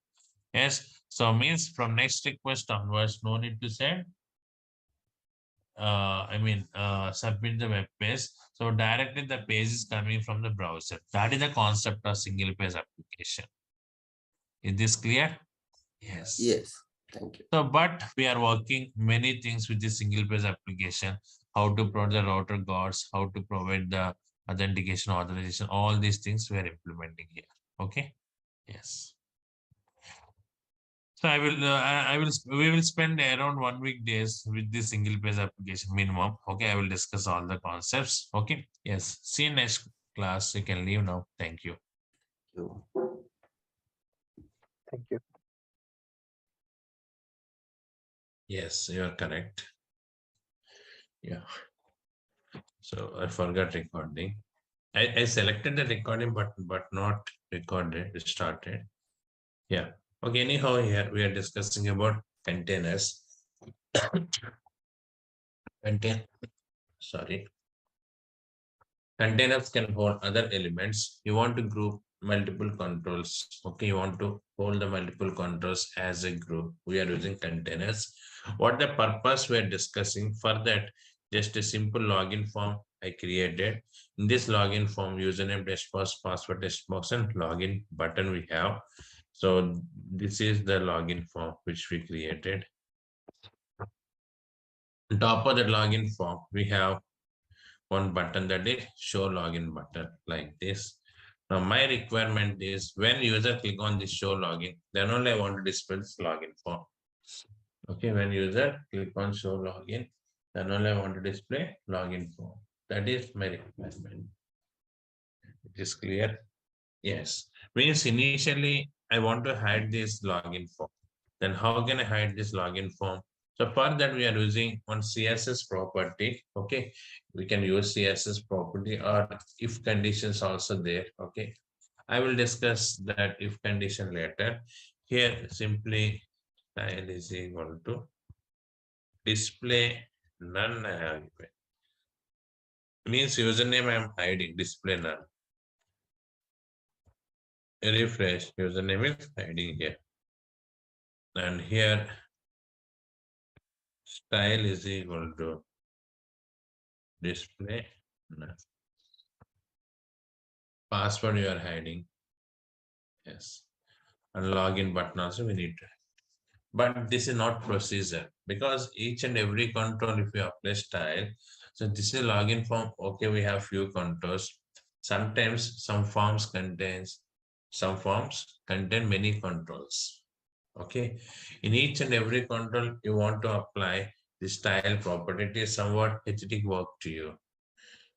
Yes, so means from next request onwards, no need to send submit the web page. So directly the page is coming from the browser. That is the concept of single page application. Is this clear? Yes. yes, thank you. So, but we are working many things with this single page application, how to provide the router guards, how to provide the authentication, authorization, all these things we are implementing here. Okay. Yes. So we will spend around 1 week days with this single page application minimum. Okay, I will discuss all the concepts. Okay, yes. See you next class. You can leave now. Thank you. Thank you. Yes, you are correct. Yeah. So I forgot recording. I selected the recording button, but not recorded. It started. Yeah. Okay. Anyhow, here we are discussing about containers. Sorry. Containers can hold other elements. You want to group multiple controls. Okay, you want to hold the multiple controls as a group. We are using containers. What the purpose we are discussing for that? Just a simple login form I created. In this login form, username, text box, password, text box, and login button we have. So this is the login form which we created. On top of the login form, we have one button, that is show login button, like this. Now my requirement is when user click on this show login, then only I want to display this login form. Okay, when user click on show login, then only I want to display login form. That is my requirement. It is clear? Yes. Means initially I want to hide this login form. Then how can I hide this login form? So for that we are using one CSS property. Okay, we can use CSS property or if conditions also there. Okay, I will discuss that if condition later. Here simply style is equal to display none. Means username I am hiding, display none. Refresh, username is hiding here. And here style is equal to display none. Password you are hiding. Yes. And login button also we need to. But this is not procedure because each and every control if you apply style. So this is login form. Okay, we have few controls. Sometimes some forms contain many controls. Okay. In each and every control you want to apply the style property, it is somewhat hectic work to you.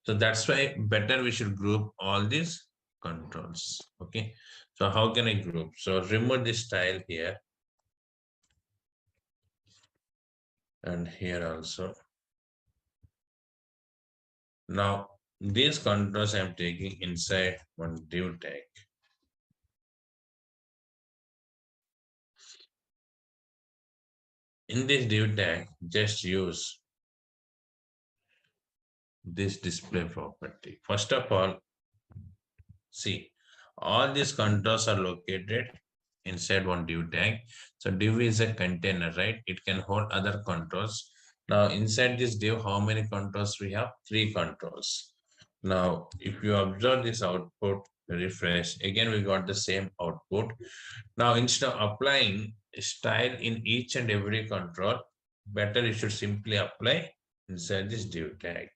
So that's why better we should group all these controls. Okay. So how can I group? So remove this style here. And here also. Now these controls I'm taking inside one div tag. In this div tag, just use this display property. First of all, see, all these controls are located inside one div tag. So div is a container, right? It can hold other controls. Now inside this div, how many controls we have? 3 controls. Now, if you observe this output, refresh, again we got the same output. Now, instead of applying style in each and every control, better you should simply apply inside this div tag.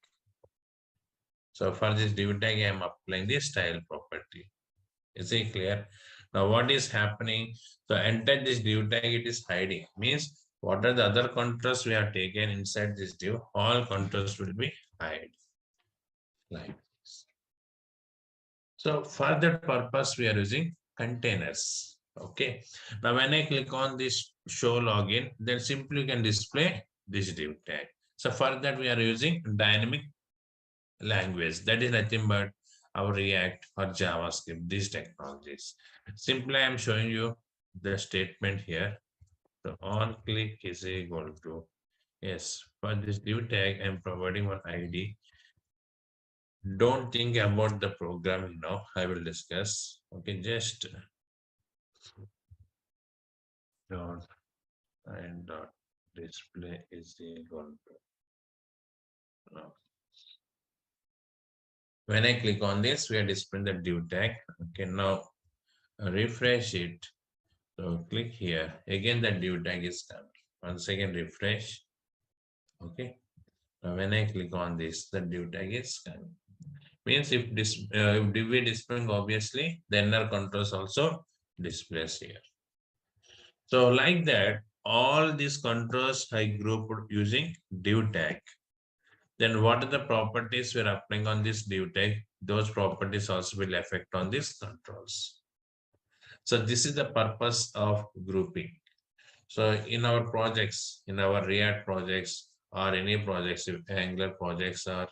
So for this div tag, I am applying the style property. Is it clear? Now what is happening? So enter this div tag, it is hiding. Means what are the other controls we have taken inside this div? All controls will be hide. Like this. So for that purpose, we are using containers. Okay. Now when I click on this show login, then simply can display this div tag. So for that, we are using dynamic language. That is nothing but our React or JavaScript, these technologies. Simply, I'm showing you the statement here. So on click is equal to, yes, for this div tag, I'm providing one ID. Don't think about the programming now. I will discuss. Okay, just dot and dot display is equal to. When I click on this, we are displaying the div tag. Okay, now refresh it. So click here. Again, the div tag is coming. Once again, refresh. Okay. Now when I click on this, the div tag is coming. Means if this if div is displaying, obviously, the inner controls also displays here. So like that, all these controls I grouped using div tag. Then what are the properties we're applying on this div tag? Those properties also will affect on these controls. So this is the purpose of grouping. So in our projects, in our React projects or any projects, if Angular projects or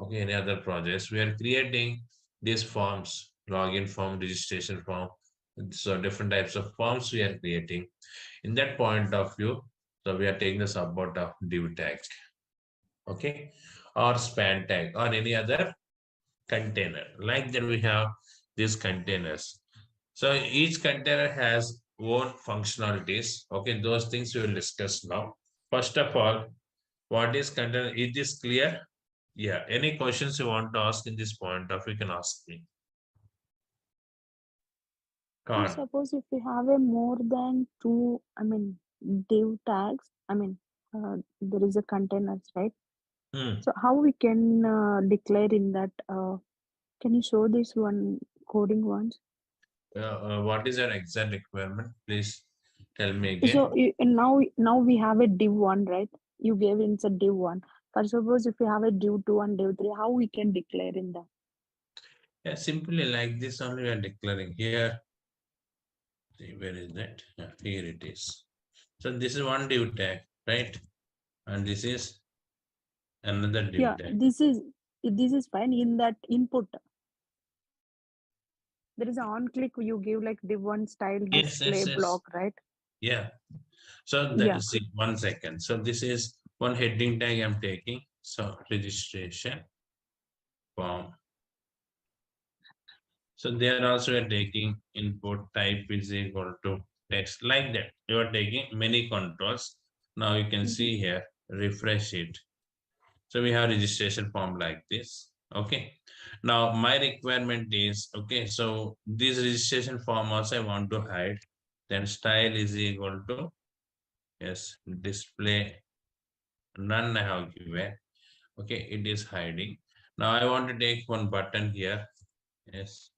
okay, any other projects, we are creating these forms, login form, registration form. So different types of forms we are creating. In that point of view, so we are taking the support of div tag, okay, or span tag or any other container. Like that we have these containers. So each container has own functionalities. Okay, those things we will discuss now. First of all, what is container? Is this clear? Yeah. Any questions you want to ask in this point of, you can ask me. So Can't. suppose if we have a more than two, div tags, there is a containers, right? So how we can declare in that? Can you show this one coding once? What is your exact requirement? Please tell me So again. now we have a div one, right? You gave it's a div one. But suppose if we have a div two and div three, how we can declare in that? Yeah, simply like this only we are declaring here. See, where is that? Yeah, here it is. So this is one div tag, right? And this is another div Yeah, tag. this is fine. In that input, there is an on click. You give like div one style Yes, display yes, yes. block, right? Yeah. So that Yeah. is it. 1 second. So this is one heading tag I'm taking. So registration form. So there also are taking input type is equal to text, like that. You are taking many controls. Now you can see here, refresh it. So we have registration form like this. Okay. Now my requirement is, okay, so this registration form also I want to hide. Then style is equal to, yes, display none I have given. Okay, it is hiding. Now I want to take one button here. Yes,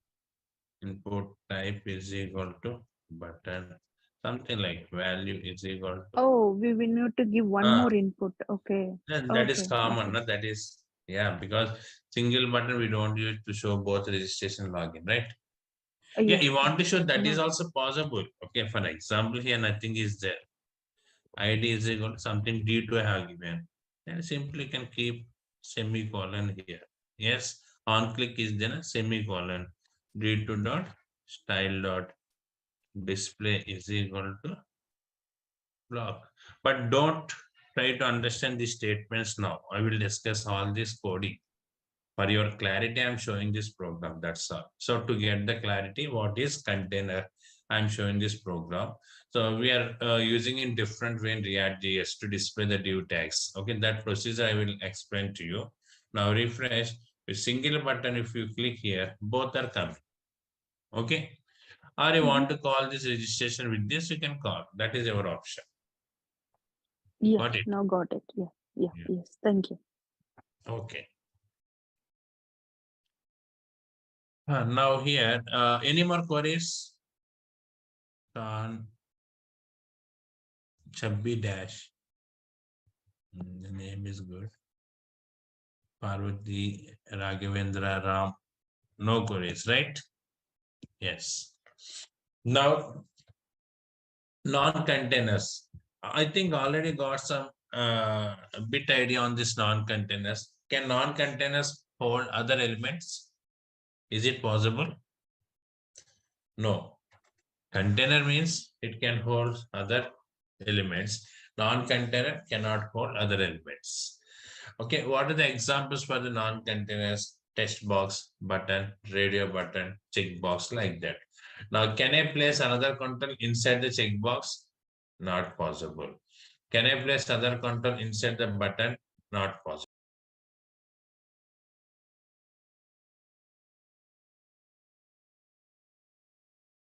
input type is equal to button. something like value is equal to. Oh, we will need to give one more input. Okay. And that is Okay. common, Okay. no? That is, yeah, because single button we don't use to show both registration login, right? Yeah, Yeah. you want to show that is No. also possible. Okay, for example, here nothing is there. ID is equal to something D2 I have given. And simply can keep semicolon here. Yes, on click is then a semicolon. D2 dot style dot display is equal to block. But don't try to understand the statements now. I will discuss all this coding. For your clarity, I'm showing this program. That's all. So to get the clarity, what is container? I'm showing this program. So we are using in different way in React.js to display the div tags. Okay, that procedure I will explain to you. Now refresh with single button. If you click here, both are coming. Okay. Or you want to call this registration with this, you can call. That is your option. Yeah. Got it? Now got it. Yeah. Yeah. Yeah. Yes. Thank you. Okay. Now here, any more queries? On Chabbi Dash. The name is good. Parvati Raghavendra Ram. No queries, right? Yes. Now, non-containers. I think already got some bit idea on this non-containers. Can non-containers hold other elements? Is it possible? No. Container means it can hold other elements. Non-container cannot hold other elements. Okay, what are the examples for the non-containers? Text box, button, radio button, checkbox, like that. Now, can I place another control inside the checkbox? Not possible. Can I place other control inside the button? Not possible.